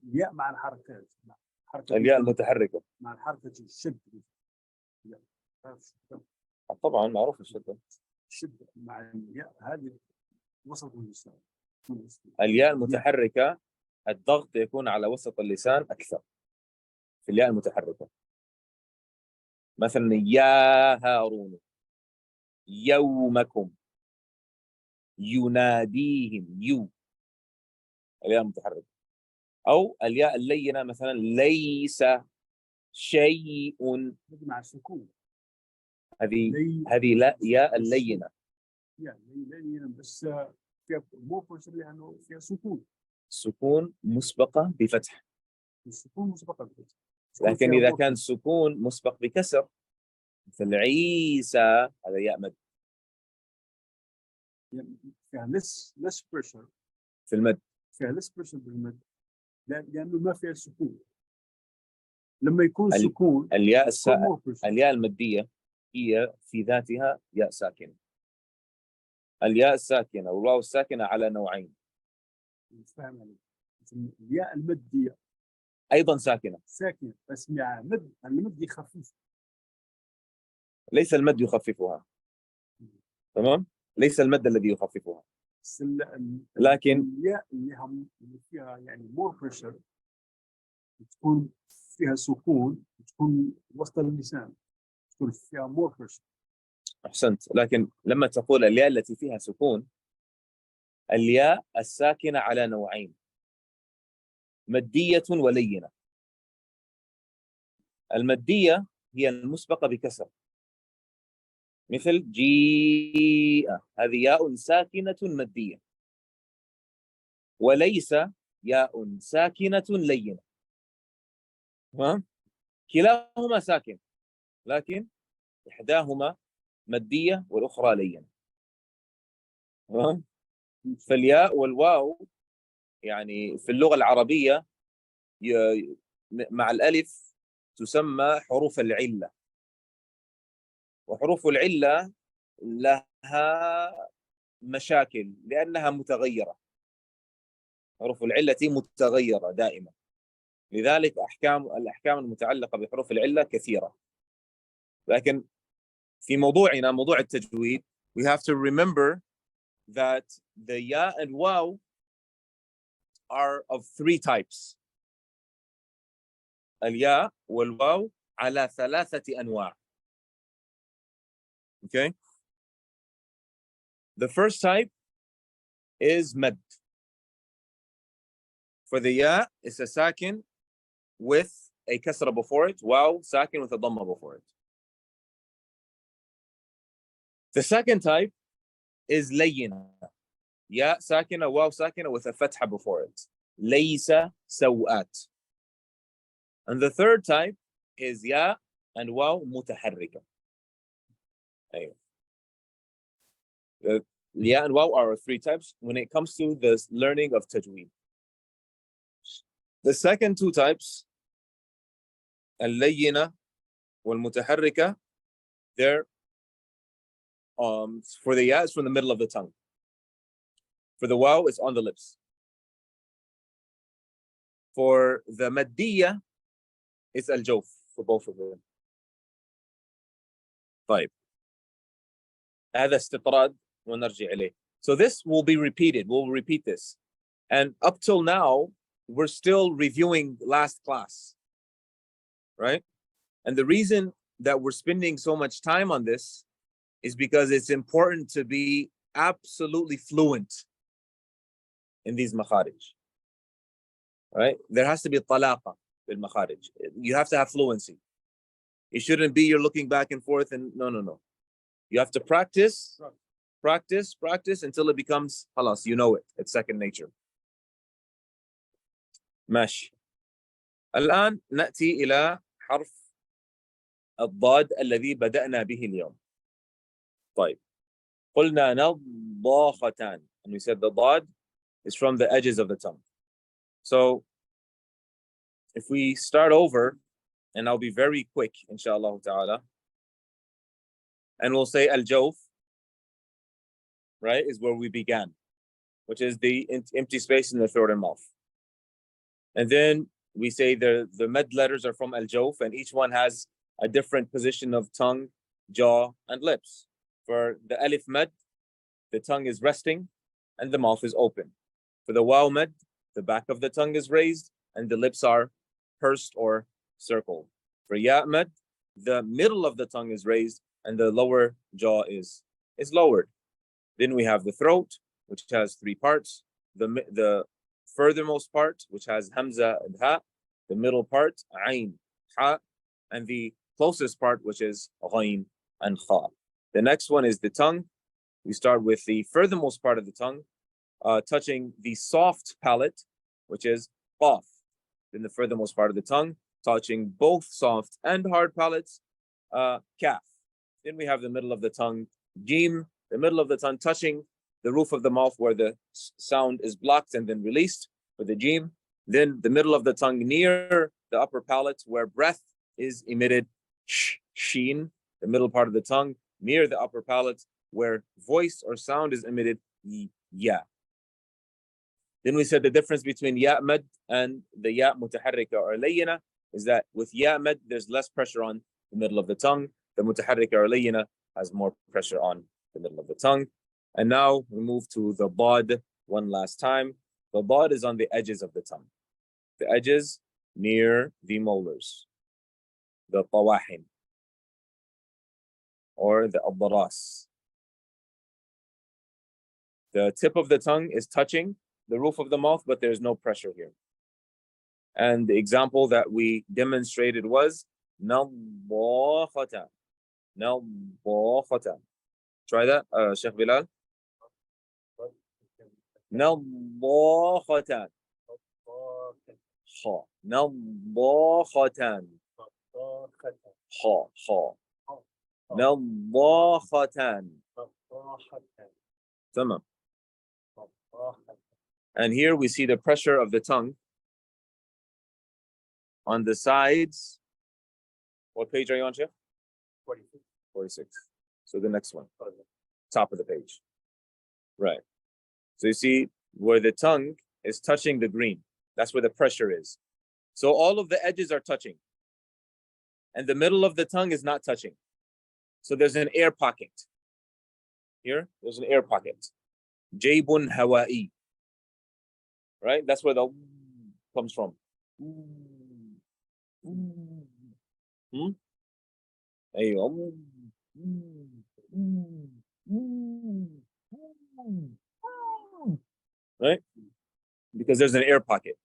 الياء مع الحركات الياء المتحركة مع الحركة الشد طبعا معروف الشدة. الشد مع الياء هذه وسط اللسان. الياء المتحركة الضغط يكون على وسط اللسان أكثر في الياء المتحركة. مثلا يا هارون يومكم يناديهم الياء المتحركة. أو الياء اللينة مثلا ليس شيء، مع السكون. هذه لا ياء اللينة. يعني بس فيها مو فرصة لأنه فيها سكون. سكون مسبقة بفتح. السكون مسبقة بفتح. لكن إذا كان سكون مسبق بكسر مثل عيسى، هذا ياء مد. فيها less pressure في المد. فيها less pressure بالمد لأنه ما فيها سكون. لما يكون سكون الياء المادية هي في ذاتها ياء ساكنة. الياء الساكنة والواو الساكنة على نوعين. فاهم عليك. الياء المادية أيضا ساكنة بس مع مد، المد يخفف. ليس المد يخففها، تمام؟ ليس المد الذي يخففها، لكن الياء اللي فيها يعني more pressure تكون فيها سكون، تكون وسط اللسان، تكون فيها more pressure. أحسنت. لكن لما تقول الياء التي فيها سكون، الياء الساكنة على نوعين، مدية ولينة. المدية هي المسبقة بكسر، مثل جيء، هذه ياء ساكنة مدية. وليس ياء ساكنة لينة. تمام؟ كلاهما ساكن، لكن إحداهما مدية والأخرى لينة. تمام؟ فالياء والواو يعني في اللغة العربية مع الألف تسمى حروف العلة، وحروف العلة لها مشاكل لأنها متغيرة. حروف العلة متغيرة دائما، لذلك الأحكام المتعلقة بحروف العلة كثيرة. لكن في موضوعنا، موضوع التجويد، we have to remember that the ya and waw are of three types. الياء والواو على 3 أنواع. Okay? The first type is mad. For the ya, it's a sakin with a kasra before it. Waw, sakin with a dhamma before it. The second type is layyina. Ya sakina, waw sakina with a fatha before it. Laysa sawat. And the third type is ya and waw mutaharrika. The ya and waw are 3 types when it comes to the learning of tajweed. The second 2 types, al-layyina wal-mutaharrika, they're for the ya, it's from the middle of the tongue. For the waw, it's on the lips. For the maddiya, it's al-jawf for both of them. طيب. هذا استطراد ونرجع إليه. So this will be repeated. We'll repeat this. And up till now, we're still reviewing last class, right? And the reason that we're spending so much time on this is because it's important to be absolutely fluent in these makharij, right? There has to be talaqa bil makharij. You have to have fluency. It shouldn't be you're looking back and forth and no. You have to practice until it becomes halas, you know it. It's second nature. ماشي. الآن نأتي إلى حرف الضاد الذي بدأنا به اليوم. طيب. قلنا نضاختان. And we said the ضاد is from the edges of the tongue. So if we start over, and I'll be very quick, inshallah ta'ala, and we'll say al-jawf, right, is where we began, which is the empty space in the throat and mouth. And then we say the med letters are from al-jawf, and each one has a different position of tongue, jaw, and lips. For the alif med, the tongue is resting and the mouth is open. For the waw med, the back of the tongue is raised and the lips are pursed or circled. For ya med, the middle of the tongue is raised and the lower jaw is lowered. Then we have the throat, which has 3 parts. The furthermost part, which has hamza and ha, the middle part, ayn, ha, and the closest part, which is ghayn and kha. The next one is the tongue. We start with the furthermost part of the tongue, touching the soft palate, which is qaf. Then the furthermost part of the tongue, touching both soft and hard palates, kaf. Then we have the middle of the tongue, jim, the middle of the tongue touching the roof of the mouth where the sound is blocked and then released for the jim. Then the middle of the tongue near the upper palate where breath is emitted, sheen, the middle part of the tongue near the upper palate where voice or sound is emitted, ya. Then we said the difference between ya mad and the ya mutaharrika or layyina is that with ya mad there's less pressure on the middle of the tongue. The mutaharrika or layyina has more pressure on the middle of the tongue. And now we move to the bod one last time. The bod is on the edges of the tongue. The edges near the molars, the tawahin, or the abdaras. The tip of the tongue is touching the roof of the mouth, but there's no pressure here. And the example that we demonstrated was nadakhatan. Nadakhatan. Try that, Sheikh Bilal. Nadakhatan. Ha. Nadakhatan. Ha. Ha. Nadakhatan. Tamam. And here we see the pressure of the tongue on the sides. What page are you on, Sheikh? 46. 46. So the next one, top of the page. Right. So you see where the tongue is touching the green. That's where the pressure is. So all of the edges are touching. And the middle of the tongue is not touching. So there's an air pocket. Here, there's an air pocket. Jaybun hawa'i. Right? That's where the comes from. Right? Because there's an air pocket.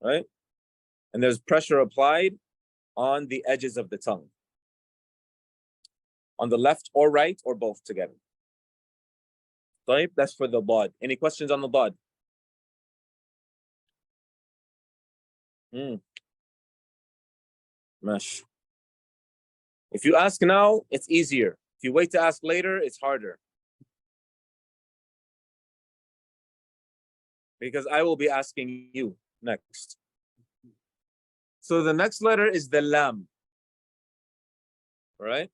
Right? And there's pressure applied on the edges of the tongue. On the left or right or both together. طيب, that's for the bod. Any questions on the bod? Mash. If you ask now, it's easier. If you wait to ask later, it's harder. Because I will be asking you next. So the next letter is the lam. Right?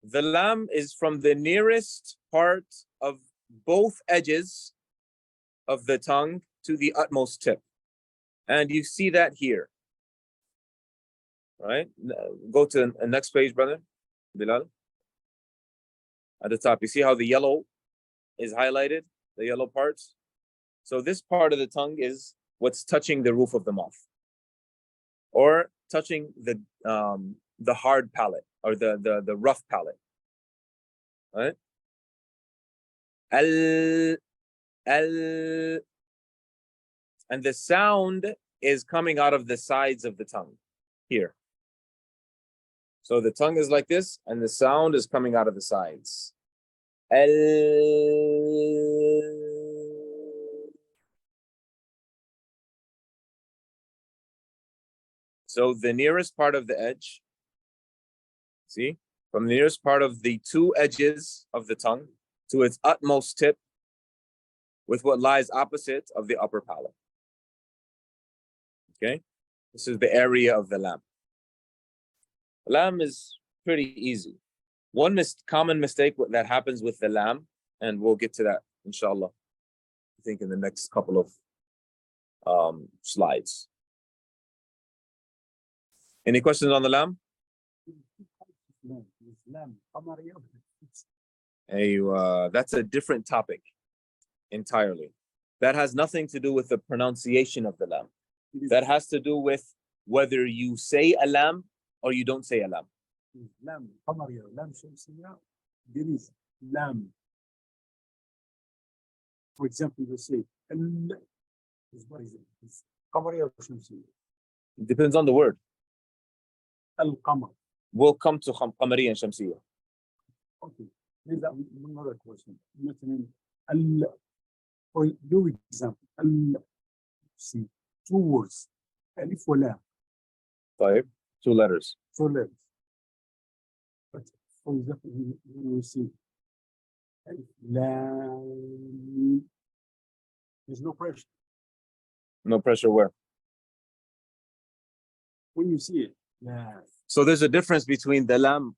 The lam is from the nearest part of both edges of the tongue to the utmost tip. And you see that here. Right? Go to the next page, brother. Bilal. At the top, you see how the yellow is highlighted? The yellow parts? So this part of the tongue is what's touching the roof of the mouth. Or touching the hard palate or the rough palate. Right? And the sound is coming out of the sides of the tongue here. So the tongue is like this, and the sound is coming out of the sides. So the nearest part of the edge, see, from the nearest part of the two edges of the tongue to its utmost tip with what lies opposite of the upper palate. Okay, this is the area of the lam. Lam is pretty easy. One common mistake that happens with the lam, and we'll get to that, inshallah, I think in the next couple of slides. Any questions on the lam? That's a different topic entirely. That has nothing to do with the pronunciation of the lam. That has to do with whether you say a lam or you don't say a lam. Lam, lam there is lam. For example, you say what is it? It's قمرية or شمسية. It depends on the word. القمر. We'll come to قمرية and شمسية. Okay. Here's another question. مثلا for your example, see two words, ألف ولام. طيب, 2 letters. 2 letters. But for example, we see ألف لام. There's no pressure. No pressure where? When you see it, لا. So there's a difference between the lam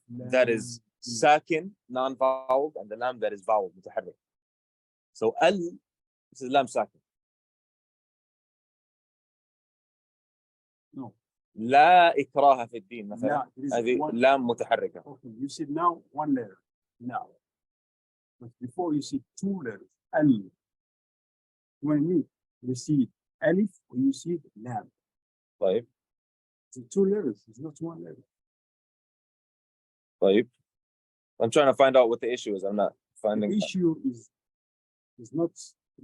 that is sakin, non-vowel, and the lam that is vowel, متحرك. So this is lam sakin. No. لا إكراه في الدين مثلا. لا, هذه لام متحركة. Okay, you see now 1 letter. Now. But before you see 2 letters. Al. When you see alif or you see lam. طيب. It's 2 letters. It's not 1 letter. طيب. I'm trying to find out what the issue is. I'm not finding. The issue is not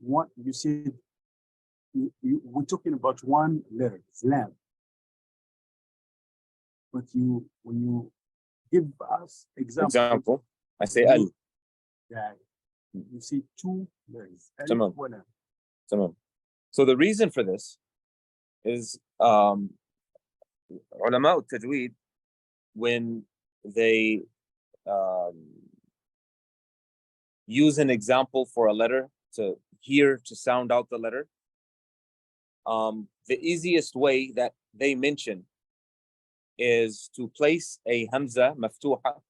one. You said we're talking about 1 letter, it's lam. But when you give us example, I say al. Yeah, you see 2 letters. Tamam. Lam. Tamam. So the reason for this is ulama al-Tajweed, when they use an example for a letter to sound out the letter, the easiest way that they mention is to place a hamza maftuha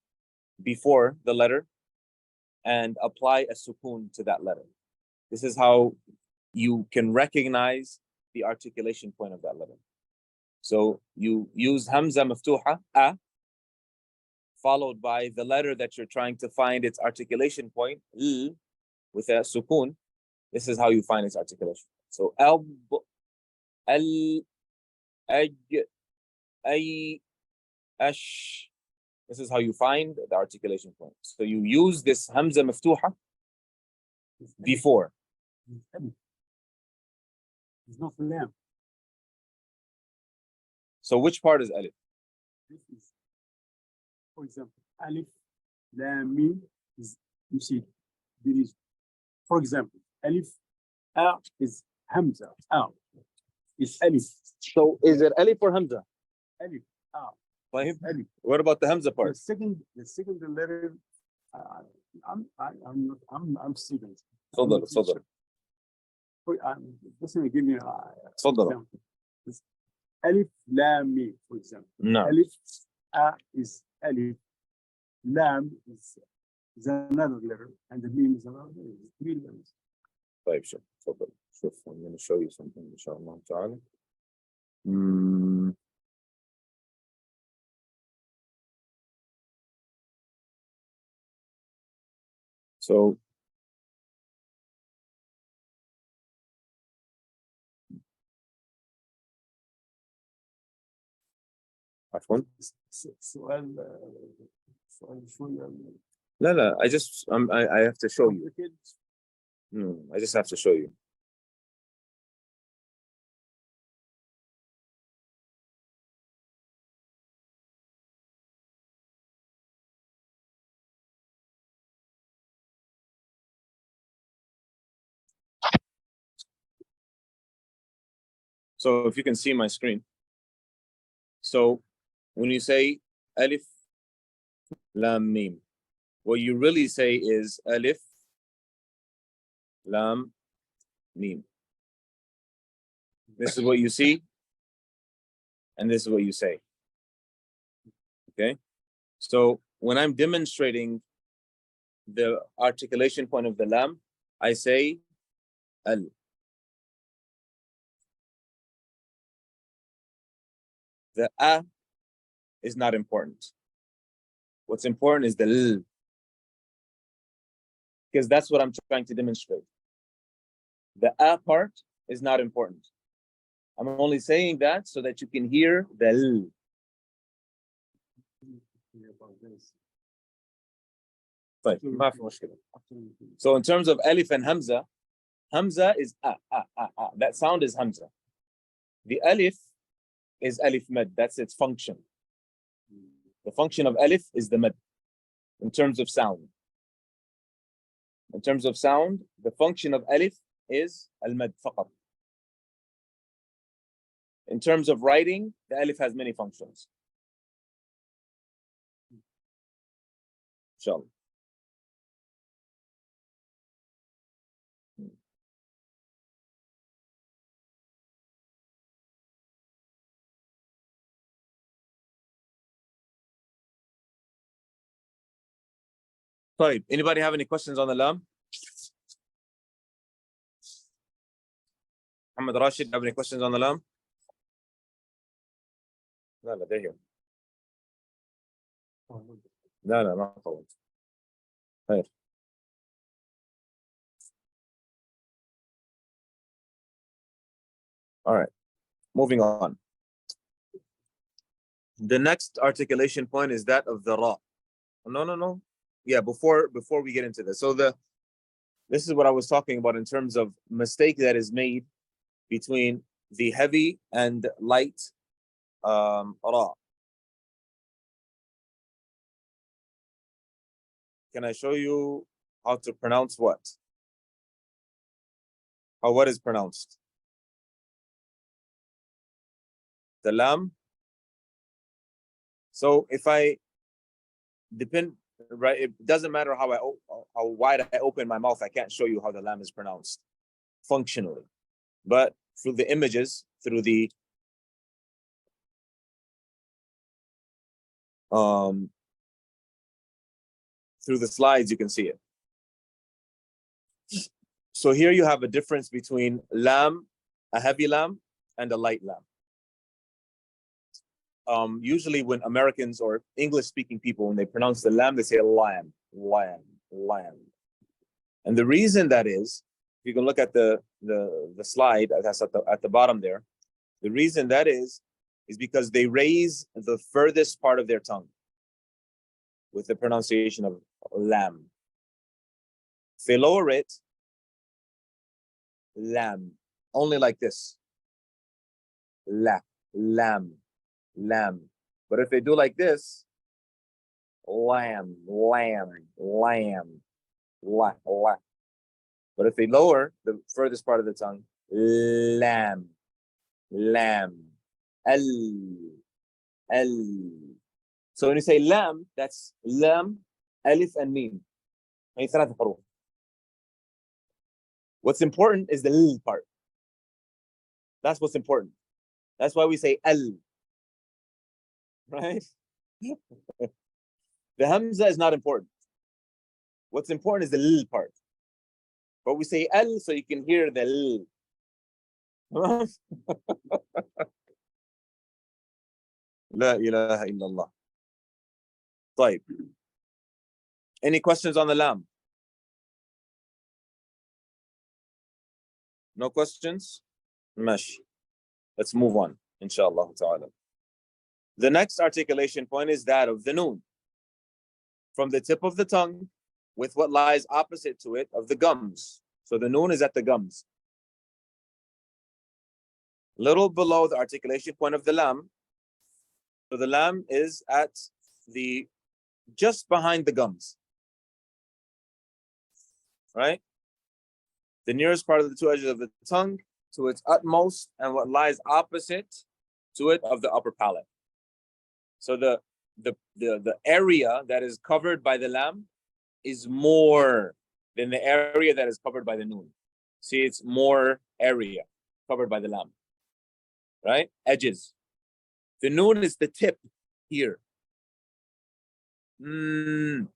before the letter and apply a sukun to that letter. This is how you can recognize the articulation point of that letter. So you use hamza maftuha, a, followed by the letter that you're trying to find its articulation point, l, with a sukun. This is how you find its articulation. So al, aj, ay, ash. This is how you find the articulation point. So you use this hamza maftuha before. It's not lam. So which part is alif? This is, for example, alif, lam, mim is, you see, there is, for example, alif, a is hamza, a is alif. So is it alif or hamza? Alif, a. Alif. What about the hamza part? The second letter, I'm student. تفضل. Just going to give you تفضل. Alif, lam, mim, for example. No. Alif, a is alif, lam is another letter, and the mim is another letter. 3 letters. طيب شوف تفضل. شوف, I'm going to show you something إن شاء الله تعالى. So عفوا. سؤال شوية. لا, I have to show you. No, I just have to show you. So if you can see my screen. So when you say alif, lam, mim, what you really say is alif, lam, mim. This is what you see, and this is what you say. Okay? So when I'm demonstrating the articulation point of the lam, I say al. The a is not important. What's important is the l, because that's what I'm trying to demonstrate. The a part is not important. I'm only saying that so that you can hear the l. So in terms of alif and hamza, Hamza is a. That sound is Hamza. The alif is alif mad. That's its function. The function of alif is the mad in terms of sound. In terms of sound, the function of alif is al-mad faqat. In terms of writing, the alif has many functions. Inshallah. طيب, anybody have any questions on the lam? Muhammad Rashid, have any questions on the lam? لا لا, they're here. لا لا, ما طولت. خير. All right, moving on. The next articulation point is that of the ra. No. Yeah, before we get into this. So this is what I was talking about in terms of mistake that is made between the heavy and light ra. Can I show you how to pronounce what? How what is pronounced? The lam. So if I depend, right, it doesn't matter how wide I open my mouth, I can't show you how the lam is pronounced functionally. But through the images, through the slides, you can see it. So here you have a difference between lam, a heavy lam, and a light lam. Usually when Americans or English-speaking people, when they pronounce the lam, they say lamb. And the reason that is, if you can look at the slide that's at the bottom there, the reason that is because they raise the furthest part of their tongue with the pronunciation of lam. If they lower it, lam, only like this. Lam. But if they do like this, lamb. But if they lower the furthest part of the tongue, lam. Al. So when you say lam, that's lam, alif, and mim. What's important is the l part. That's what's important. That's why we say al. Right? The hamza is not important. What's important is the l part. But we say al so you can hear the l. La ilaha illallah. طيب. Any questions on the lam? No questions? Mash. Let's move on, inshallah ta'ala. The next articulation point is that of the noon. From the tip of the tongue with what lies opposite to it of the gums. So the noon is at the gums. Little below the articulation point of the lam. So the lam is at just behind the gums. Right? The nearest part of the two edges of the tongue to its utmost and what lies opposite to it of the upper palate. So the area that is covered by the lam is more than the area that is covered by the noon. See, it's more area covered by the lam. Right? Edges. The noon is the tip here. And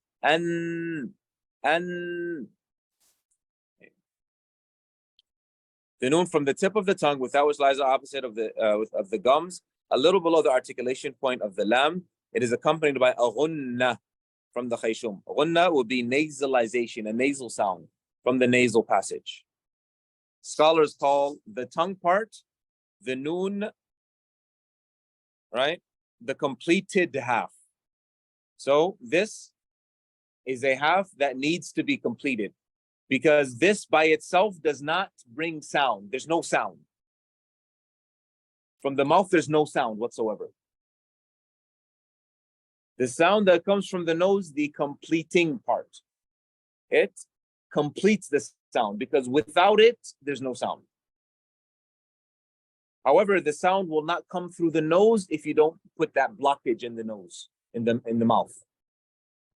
the noon from the tip of the tongue, without which lies the opposite of the gums, a little below the articulation point of the lam, it is accompanied by a ghunna from the khayshum. Ghunna will be nasalization, a nasal sound from the nasal passage. Scholars call the tongue part, the noon, right, the completed half. So this is a half that needs to be completed. because this by itself does not bring sound. There's no sound. From the mouth, there's no sound whatsoever. The sound that comes from the nose, the completing part. It completes the sound, because without it, there's no sound. However, the sound will not come through the nose if you don't put that blockage in the nose, in the mouth.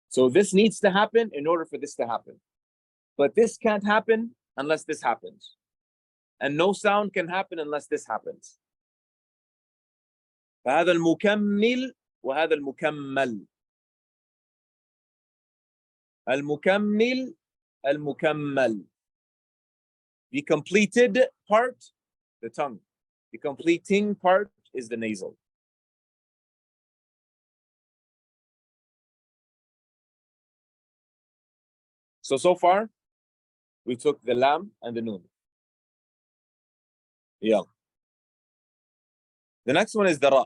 So this needs to happen in order for this to happen. But this can't happen unless this happens. And no sound can happen unless this happens. فهذا المكمل وهذا المكمل. المكمل المكمل. The completed part, the tongue. The completing part is the nasal. So far, we took the lam and the noon. Yeah. The next one is the ra.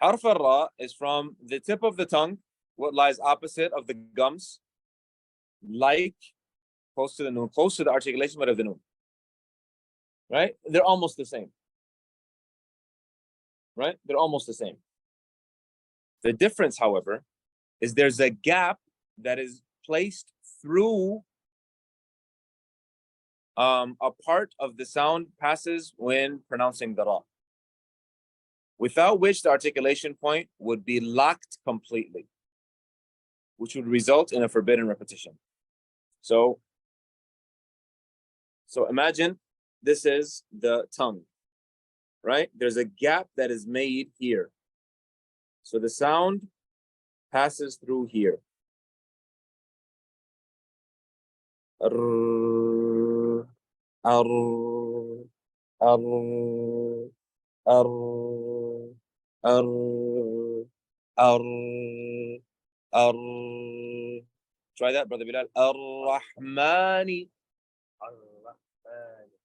Harf al-ra is from the tip of the tongue, what lies opposite of the gums, like close to the noon, close to the articulation but of the noon. Right? They're almost the same. Right? They're almost the same. The difference, however, is there's a gap that is placed through a part of the sound passes when pronouncing the ra, without which the articulation point would be locked completely, which would result in a forbidden repetition. So imagine this is the tongue, right? There's a gap that is made here. So the sound passes through here. Try that, brother Bilal. Ar-Rahmani.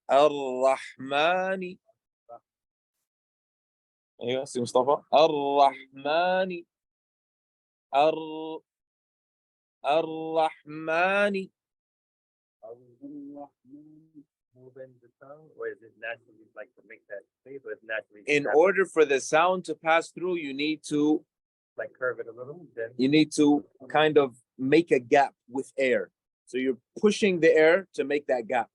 Ar-Rahmani. ايوه سي مصطفى. الرحمن. الرحمن. Moving the tongue, or is it naturally like to make that shape, or is it naturally? In order for the sound to pass through, you need to like curve it a little. Then you need to kind of make a gap with air. So you're pushing the air to make that gap.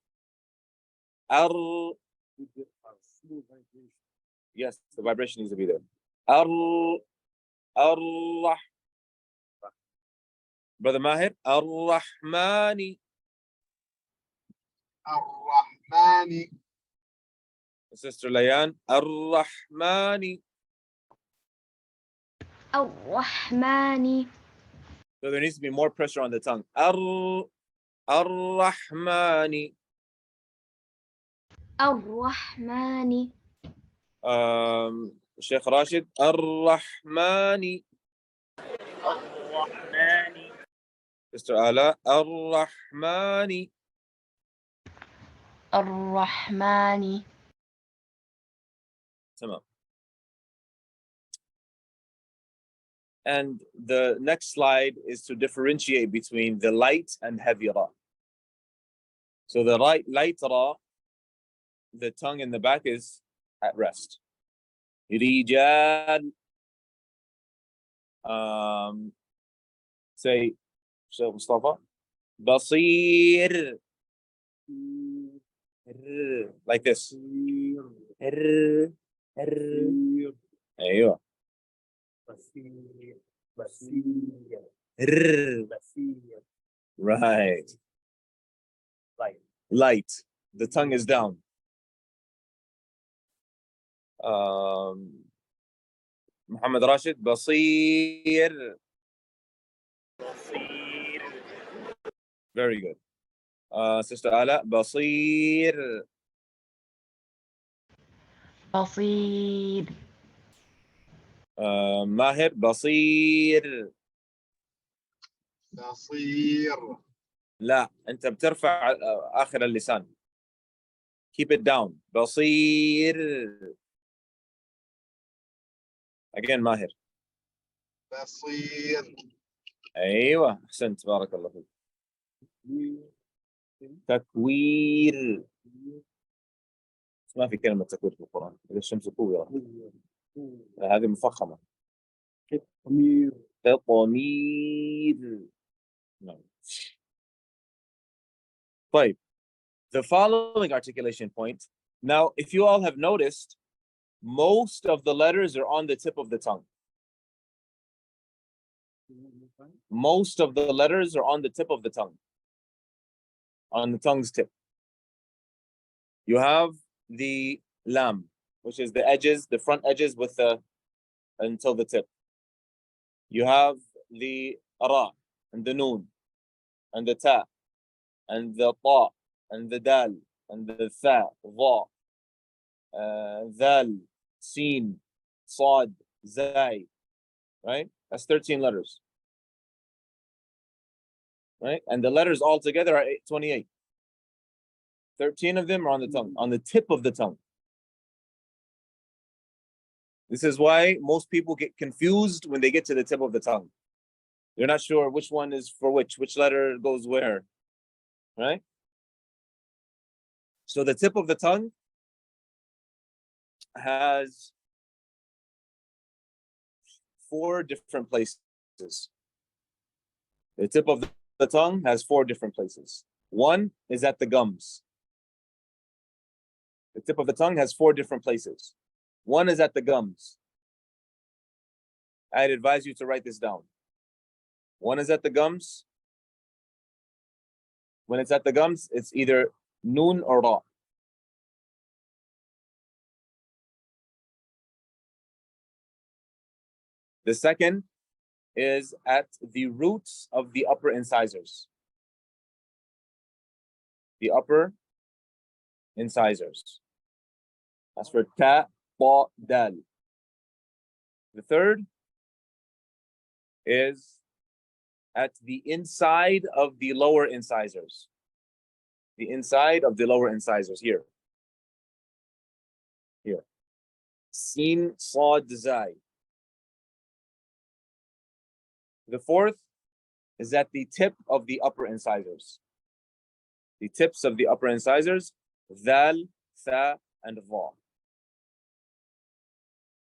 Yes, the vibration needs to be there. Brother Mahir, Ar-Rahmani. Ar-Rahmani. Sister Layan, Ar-Rahmani. Ar-Rahmani. So there needs to be more pressure on the tongue. Ar-Rahmani. Ar-Rahmani. Sheikh Rashid, Ar-Rahmani. Ar-Rahmani. Sister Ala, Ar-Rahmani. Ar-Rahmani. Tamam. And the next slide is to differentiate between the light and heavy ra. So the light ra, the tongue in the back is at rest. Rijal. Say, Sheikh Mustafa. Basir. Like this. أيوة. Right. Light. The tongue is down. Muhammad Rashid, Basir. Very good. Sister Ala, Basir. Basir. ماهر, Basir. بصير. لا, أنت بترفع آخر اللسان. Keep it down. Basir. Again, Mahir. بصير. أيوة أحسنت بارك الله فيك. تكوير. ما في كلمة تكوير في القرآن. إذا الشمس كورت هذه مفخمة. تطمير. نعم. طيب. The following articulation point. Now, if you all have noticed, most of the letters are on the tip of the tongue. Most of the letters are on the tip of the tongue. On the tongue's tip. You have the lam, which is the edges, the front edges with the until the tip. You have the ra and the noon and the ta and the ta and the dal and the tha, dha, dhal, sin, sad, zai. Right? That's 13 letters. Right? And the letters all together are 28. 13 of them are on the tongue, on the tip of the tongue. This is why most people get confused when they get to the tip of the tongue. They're not sure which one is for which letter goes where, right? So the tip of the tongue has 4 different places. The tip of the tongue has 4 different places. One is at the gums. The tip of the tongue has 4 different places. One is at the gums. I'd advise you to write this down. One is at the gums. When it's at the gums, it's either noon or ra. The second is at the roots of the upper incisors. The upper incisors. That's for ta, ba, dal. The third is at the inside of the lower incisors. The inside of the lower incisors, here. Here. Sin, sad, zai. The fourth is at the tip of the upper incisors. The tips of the upper incisors, dhal, tha, and dha.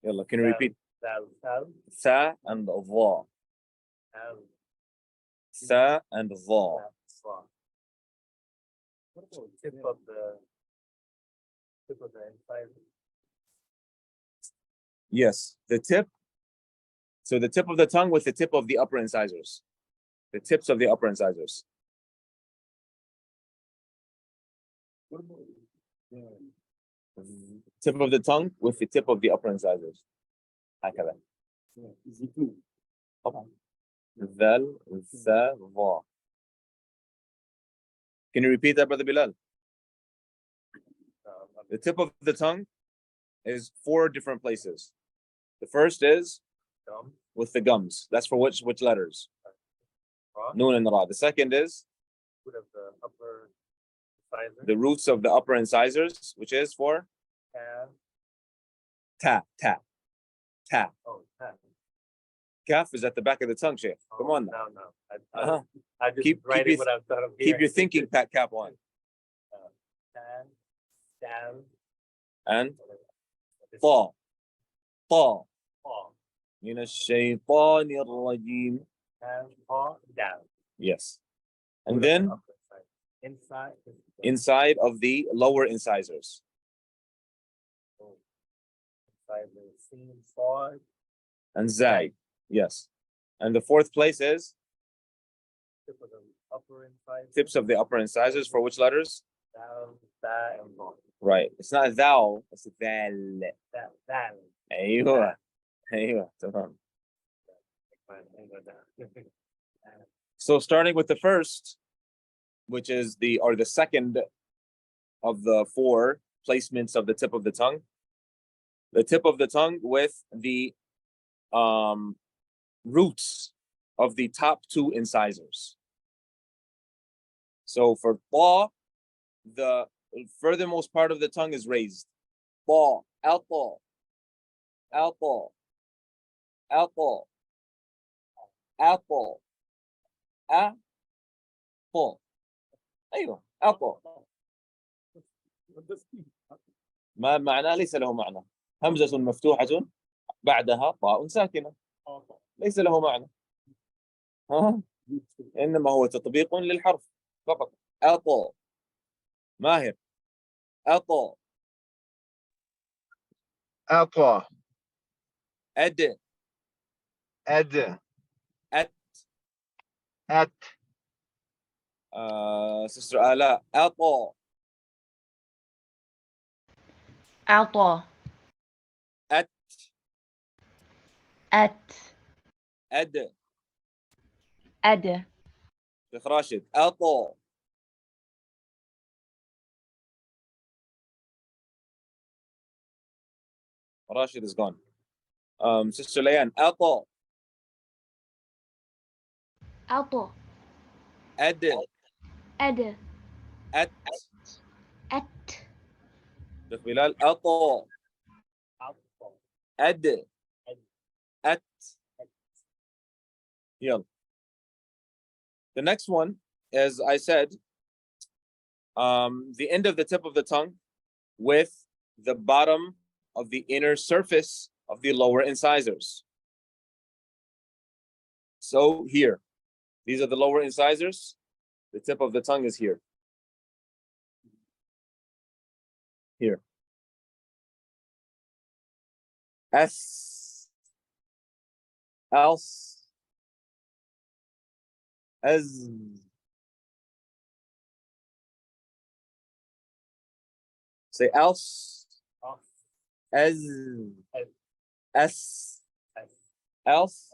Yalla, can you repeat? Tha and dha. Tha and dha. What about tip of the incisor? Yes, the tip. So the tip of the tongue with the tip of the upper incisors. The tips of the upper incisors. What about Tip of the tongue with the tip of the upper incisors. هكذا. طبعا. ذل, ذا, ظا. Can you repeat that, Brother Bilal? The tip of the tongue is 4 different places. The first is with the gums. That's for which letters? Noon and ra. The second is the roots of the upper incisors, which is for ta. Oh, ta. Kaf is at the back of the tongue, Sheikh. Come on now. No. I just Keep writing what I've thought of here. Keep your thinking cap on. Down. And ta. من الشيطان الرجيم. Down. Yes. And then inside of the lower incisors. Inside the sin, sad. And zai. Yes. And the fourth place is Tip of the upper incisor. tips of the upper incisors for which letters? Down, that, and ball. Right. It's not thou, it's thal. That. أيوة. تمام. So starting with the first, which is the second of the 4 placements of the tip of the tongue. The tip of the tongue with the roots of the top 2 incisors. So for ba, the furthermost part of the tongue is raised. Ba, alta, alta, alta, alta. أطو. أيوه أطو. ما معناه؟ ليس له معنى. همزة مفتوحة بعدها طاء ساكنة، ليس له معنى. ها؟ إنما هو تطبيق للحرف فقط. أطو. ماهر. أطو. أطوى. أد. أد. أت. أت. سستر آلاء. أطو. أعطى. أت. أت. أد. أد. شيخ راشد. أطو. راشد is gone. Sister Layan. أطو. أطو. أد. أد. أت. أت. شيخ بلال. أطو. أد. أت. يلا. The next one, as I said, the end of the tip of the tongue with the bottom of the inner surface of the lower incisors. So here, these are the lower incisors. The tip of the tongue is here. Here. S. Else. As. Say else. As. S. Else.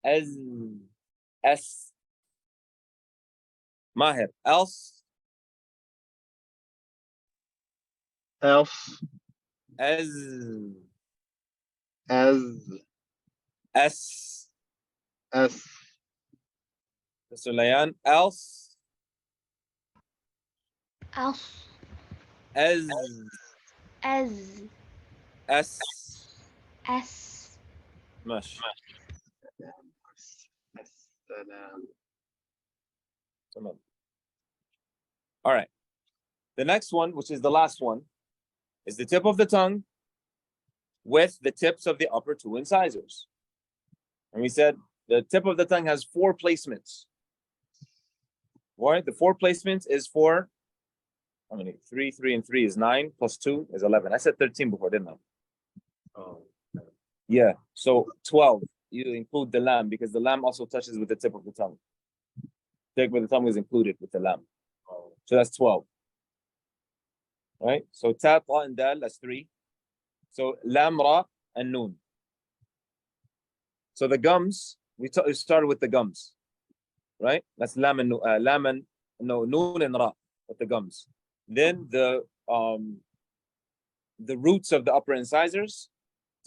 As. S. Mahir. Else. Else. As. As. S. S. Mr. Layan. Else. Else. As. As. S. S. ماشي. تمام. All right. The next one, which is the last one, is the tip of the tongue with the tips of the upper two incisors. And we said the tip of the tongue has 4 placements. Right? The 4 placements is for how many? 3, 3, and 3 is 9, plus 2 is 11. I said 13 before, didn't I? Oh. Yeah. So 12. You include the lamb because the lamb also touches with the tip of the tongue. Tip with the tongue is included with the lamb. So that's 12. Right? So ta, ta, and dal, that's 3. So lam, ra, and noon. So the gums, we started with the gums. Right? That's lam and noon and ra with the gums. Then the roots of the upper incisors,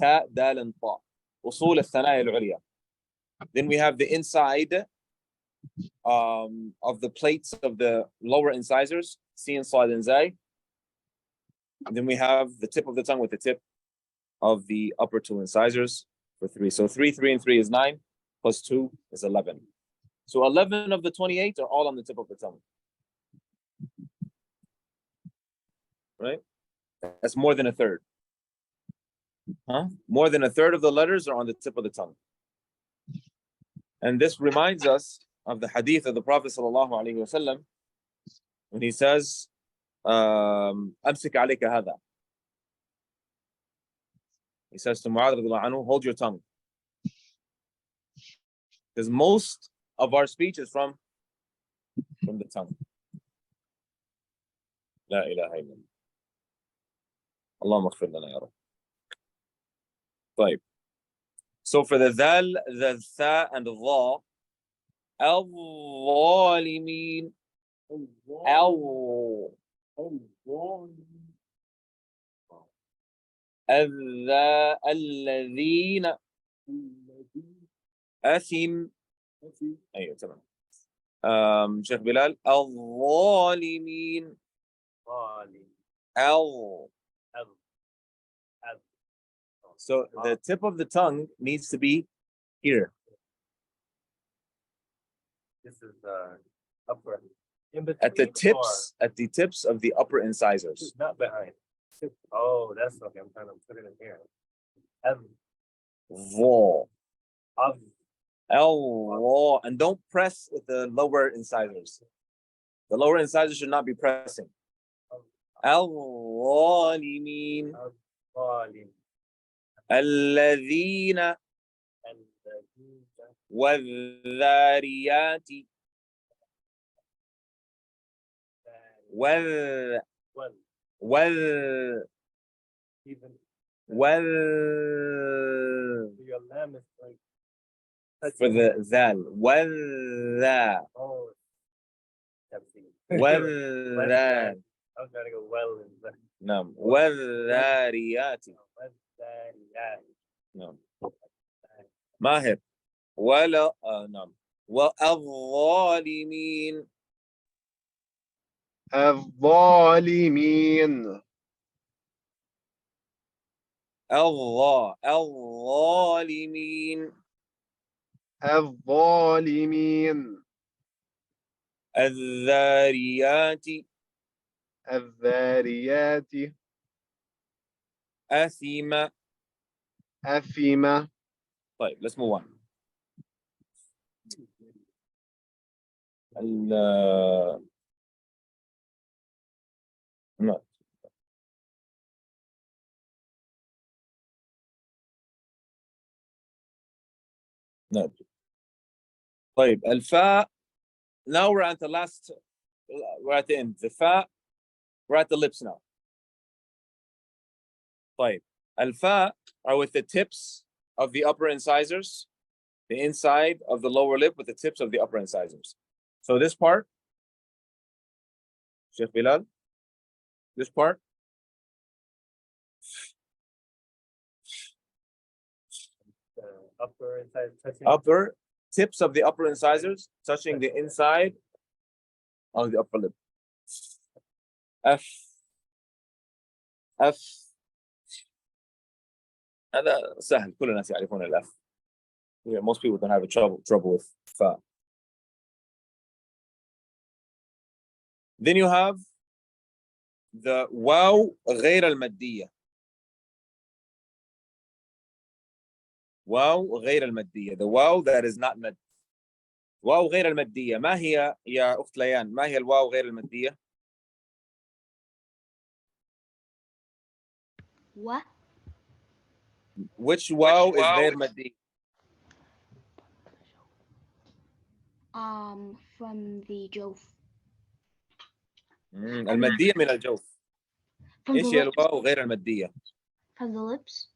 ta, dal, and ta. Usul al-thanaya al-ulya. Then we have the inside of the plates of the lower incisors, sin, sad, and zay. And then we have the tip of the tongue with the tip of the upper two incisors for 3. So 3, 3, and 3 is 9, plus 2 is 11. So 11 of the 28 are all on the tip of the tongue. Right? That's more than a third. Huh? More than a third of the letters are on the tip of the tongue. And this reminds us of the hadith of the Prophet ﷺ when he says, أمسك عليك هذا. He says to Mu'adh radiallahu anhu, hold your tongue. Because most of our speech is from the tongue. La ilaha illallah. Allahumma ighfir lana ya Rabb. طيب. So for the dhal, the tha, and the dha, al-zalimin, الذين أثم. أيوة تمام. شيخ بلال. الظالمين. So the tip of the tongue needs to be here. This is upper. In between at the tips of the upper incisors. not behind. Oh, that's okay. I'm trying to put it in here. Vo. Av. L. And don't press with the lower incisors. The lower incisors should not be pressing. الظالمين الظالم. الذين والذاريات وال Even وال your lamb is like for the ذال والذا oh والذا I'm trying to go well in the نعم والذاريات نعم ماهر ولا نعم والظالمين الظالمين الظالمين الظالمين الذاريات الذاريات أثم. أثم. طيب let's move on. no. No. طيب الفاء. Now we're at the last. We're at the end. The fa. We're at the lips now. طيب الفاء are with the tips of the upper incisors, the inside of the lower lip with the tips of the upper incisors. So this part, Sheikh Bilal, this part, upper inside touching upper tips of the upper incisors touching the inside of the upper lip. F. F. هذا سهل كل الناس يعرفون الأف. Yeah, most people don't have a trouble with fa. Then you have the واو غير المادية. واو غير المادية. The واو that is not mad. واو غير المادية. ما هي يا أخت ليان؟ ما هي الواو غير المادية؟ What? Which واو is غير مادية؟ From the جوف. المادية من الجوف. إيش هي الواو غير المادية؟ From the lips.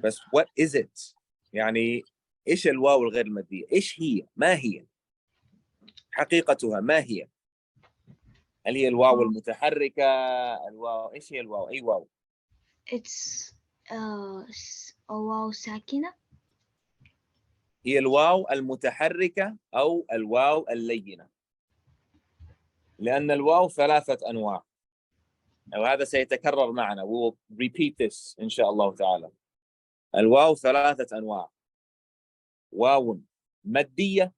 بس what is it؟ يعني إيش الواو الغير المادية؟ إيش هي؟ ما هي؟ حقيقتها ما هي؟ هل هي الواو المتحركة؟ الواو إيش هي الواو؟ أي واو؟ It's واو ساكنة. هي الواو المتحركة أو الواو اللينة. لأن الواو ثلاثة أنواع. وهذا سيتكرر معنا. We will repeat this إن شاء الله تعالى. الواو ثلاثة أنواع. واو مادية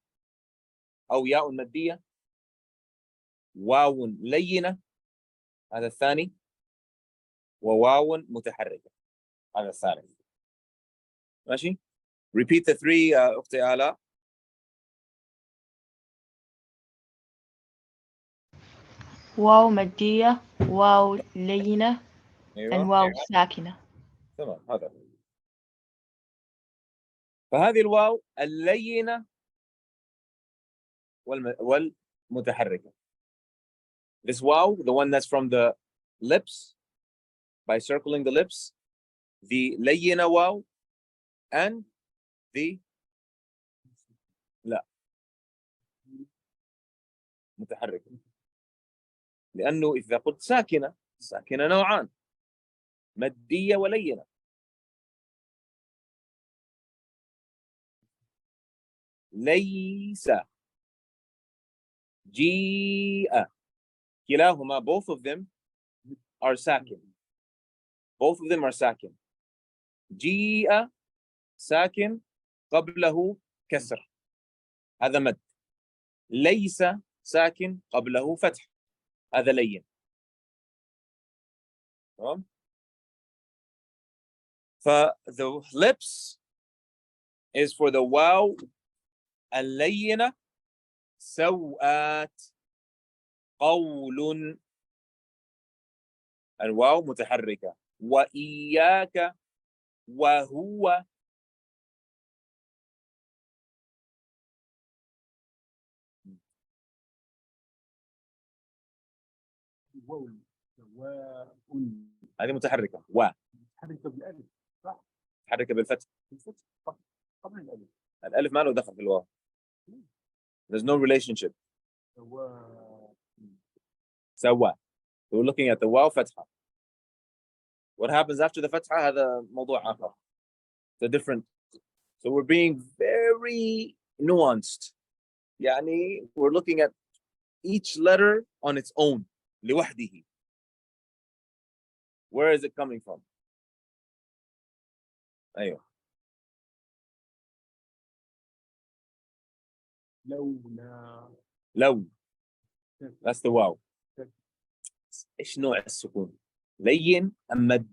أو ياء مادية. واو لينة هذا الثاني. وواو متحركة هذا الثالث. ماشي؟ Repeat the three أختي آلاء. واو مادية، واو لينة، أيوة. and واو ساكنة. تمام هذا. فهذه الواو اللينة والمتحركة. This واو, the one that's from the lips, by circling the lips, the لينة واو and the لا متحركة. لأنه إذا قلت ساكنة، ساكنة نوعان، مادية ولينة. ليس، جيء، كلاهما both of them are ساكن. Both of them are ساكن. جيء ساكن قبله كسر. هذا مد. ليس ساكن قبله فتح، هذا لين. تمام؟ the lips is for the واو اللينة. سوآت قول، الواو متحركة. وإياك وهو. واو واء هذه متحركة. و متحركة بالألف صح؟ متحركة بالفتح. بالفتح قبل الألف. الألف ما له دخل في الواو. There's no relationship. سوا. So we're looking at the واو فتحة. What happens after the فتحة هذا موضوع آخر. It's a different. So we're being very nuanced. يعني we're looking at each letter on its own. لوحده. Where is it coming from? أيوه. لو. That's the واو. إيش نوع السكون؟ لين أم مد؟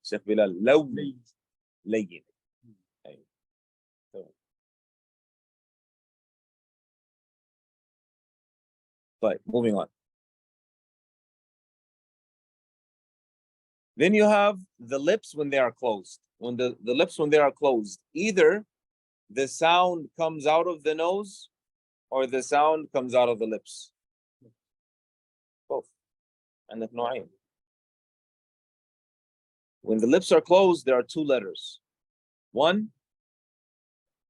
شيخ بلال لو لين. أيوه. طيب moving on. Then you have the lips when they are closed. When the lips when they are closed, either the sound comes out of the nose or the sound comes out of the lips. Both. عندك نوعين. When the lips are closed, there are two letters. One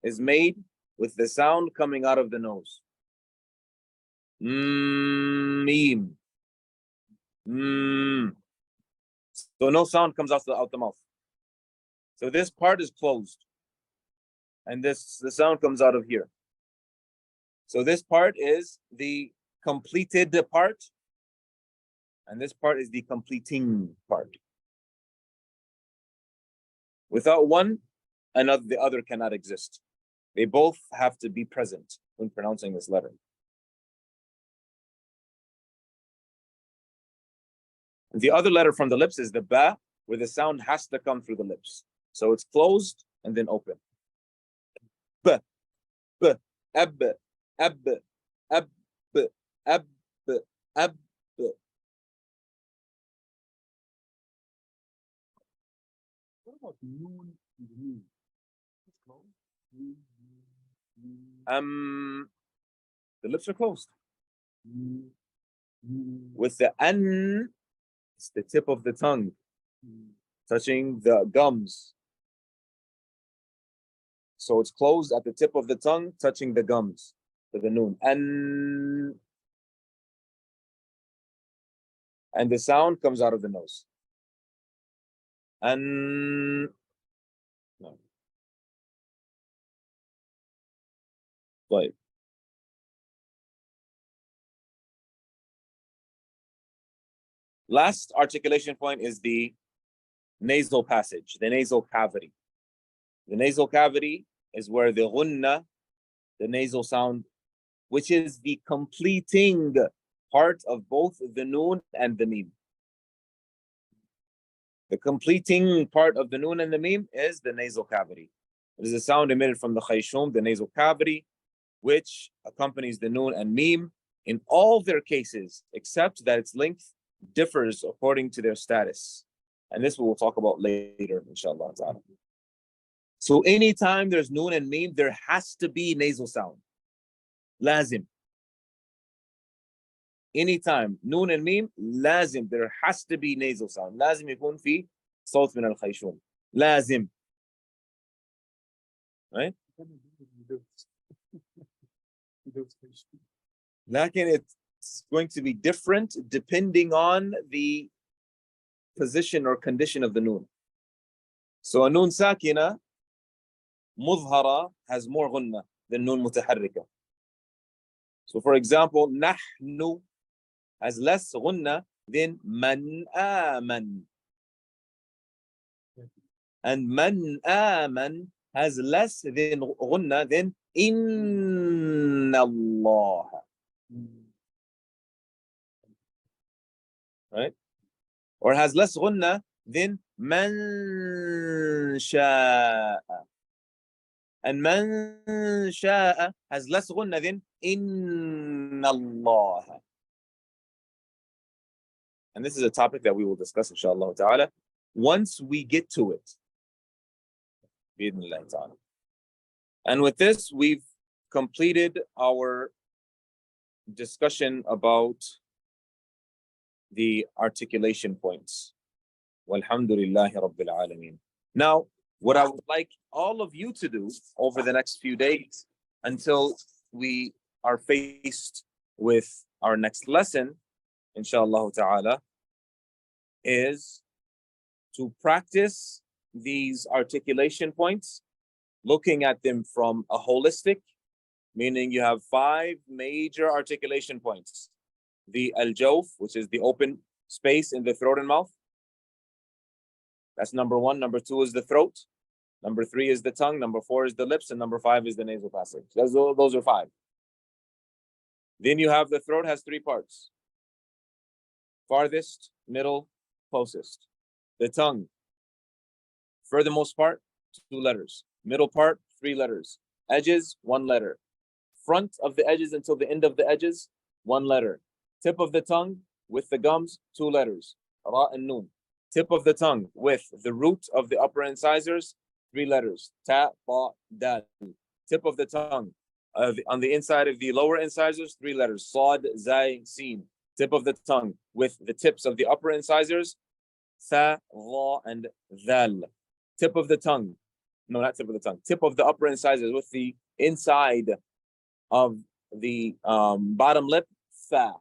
is made with the sound coming out of the nose. Mim. So no sound comes out the mouth. So this part is closed. And the sound comes out of here. So this part is the completed part. And this part is the completing part. Without one, the other cannot exist. They both have to be present when pronouncing this letter. The other letter from the lips is the ba, where the sound has to come through the lips. So it's closed and then open. B, b, ab, ab, ab, ab, ab. What about noon and meme? It's closed. The lips are closed. With the an, it's the tip of the tongue touching the gums. So it's closed at the tip of the tongue, touching the gums. To the noon. And the sound comes out of the nose. No. Right. Last articulation point is the nasal passage, the nasal cavity. The nasal cavity is where the ghunna, the nasal sound, which is the completing part of both the noon and the meme. The completing part of the noon and the meme is the nasal cavity. It is a sound emitted from the khayshum, the nasal cavity, which accompanies the noon and meme in all their cases, except that its length differs according to their status. And this we will talk about later, inshallah ta'ala. So anytime there's noon and meme, there has to be nasal sound. Lazim. Anytime noon and meme, lazim, there has to be nasal sound. لازم يكون في صوت من الخيشوم. لازم. Right? لكن it's going to be different depending on the position or condition of the noon. So a noon sakina, مظهرة, has more غنة than noon متحركة. So for example, نحن has less غنة than من آمن. And man aman has less than غنة than inna Allah. Right? Or has less غنة than man sha'a. And man sha'a has less غنة than inna Allah. And this is a topic that we will discuss, inshallah ta'ala, once we get to it. Bi-idhnillah ta'ala. And with this, we've completed our discussion about the articulation points. Walhamdulillahi Rabbil Alameen. Now, what I would like all of you to do over the next few days until we are faced with our next lesson, inshallah ta'ala, is to practice these articulation points, looking at them from a holistic, meaning you have 5 major articulation points. The al-jawf, which is the open space in the throat and mouth. That's number 1. Number 2 is the throat. Number 3 is the tongue. Number 4 is the lips. And number 5 is the nasal passage. Those are 5. Then you have the throat has 3 parts. Farthest, middle, closest. The tongue, furthermost part, 2 letters. Middle part, 3 letters. Edges, 1 letter. Front of the edges until the end of the edges, 1 letter. Tip of the tongue with the gums, 2 letters. Ra and Noon. Tip of the tongue with the root of the upper incisors, 3 letters. Ta, ba, dal. Tip of the tongue on the inside of the lower incisors, 3 letters. Sad, zay, sin. Tip of the tongue with the tips of the upper incisors, tha, ra, and dhal. Tip of the tongue. No, not tip of the tongue. Tip of the upper incisors with the inside of the bottom lip, fa.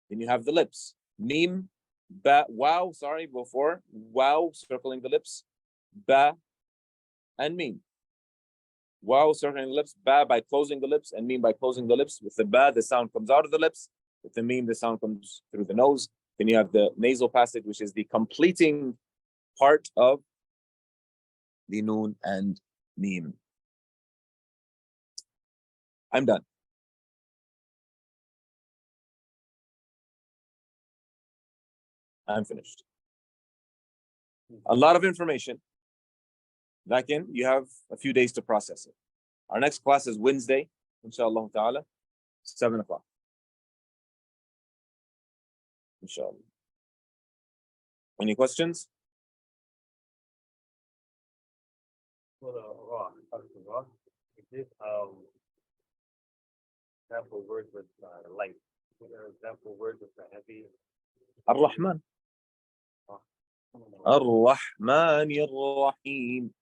Then you have the lips. Mim, ba, wow, sorry, before. Wow, circling the lips. Ba and mim. Wow, circling the lips. Ba by closing the lips, and mim by closing the lips. With the ba, the sound comes out of the lips. With the mim, the sound comes through the nose. Then you have the nasal passage, which is the completing part of the noon and mim. I'm done. I'm finished. A lot of information. Lakin, you have a few days to process it. Our next class is Wednesday, inshallah ta'ala, 7 o'clock. Inshallah. Any questions? Well, we did example words with light. Example words with the heavy. Ar-Rahman. Ar-Rahman Ar-Rahim.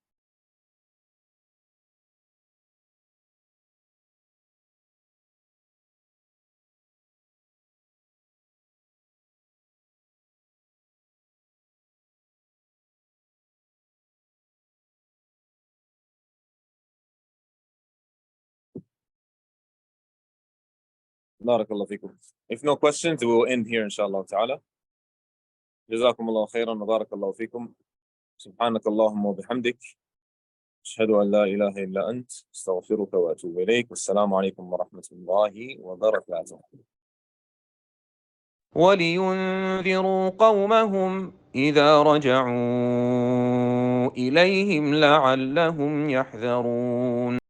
Barakallah fikum. If no questions, we will end here, inshallah ta'ala. جزاكم الله خيرا وبارك الله فيكم. سبحانك اللهم وبحمدك. أشهد أن لا إله إلا أنت. استغفرك وأتوب إليك. والسلام عليكم ورحمة الله وبركاته. ولينذروا قومهم إذا رجعوا إليهم لعلهم يحذرون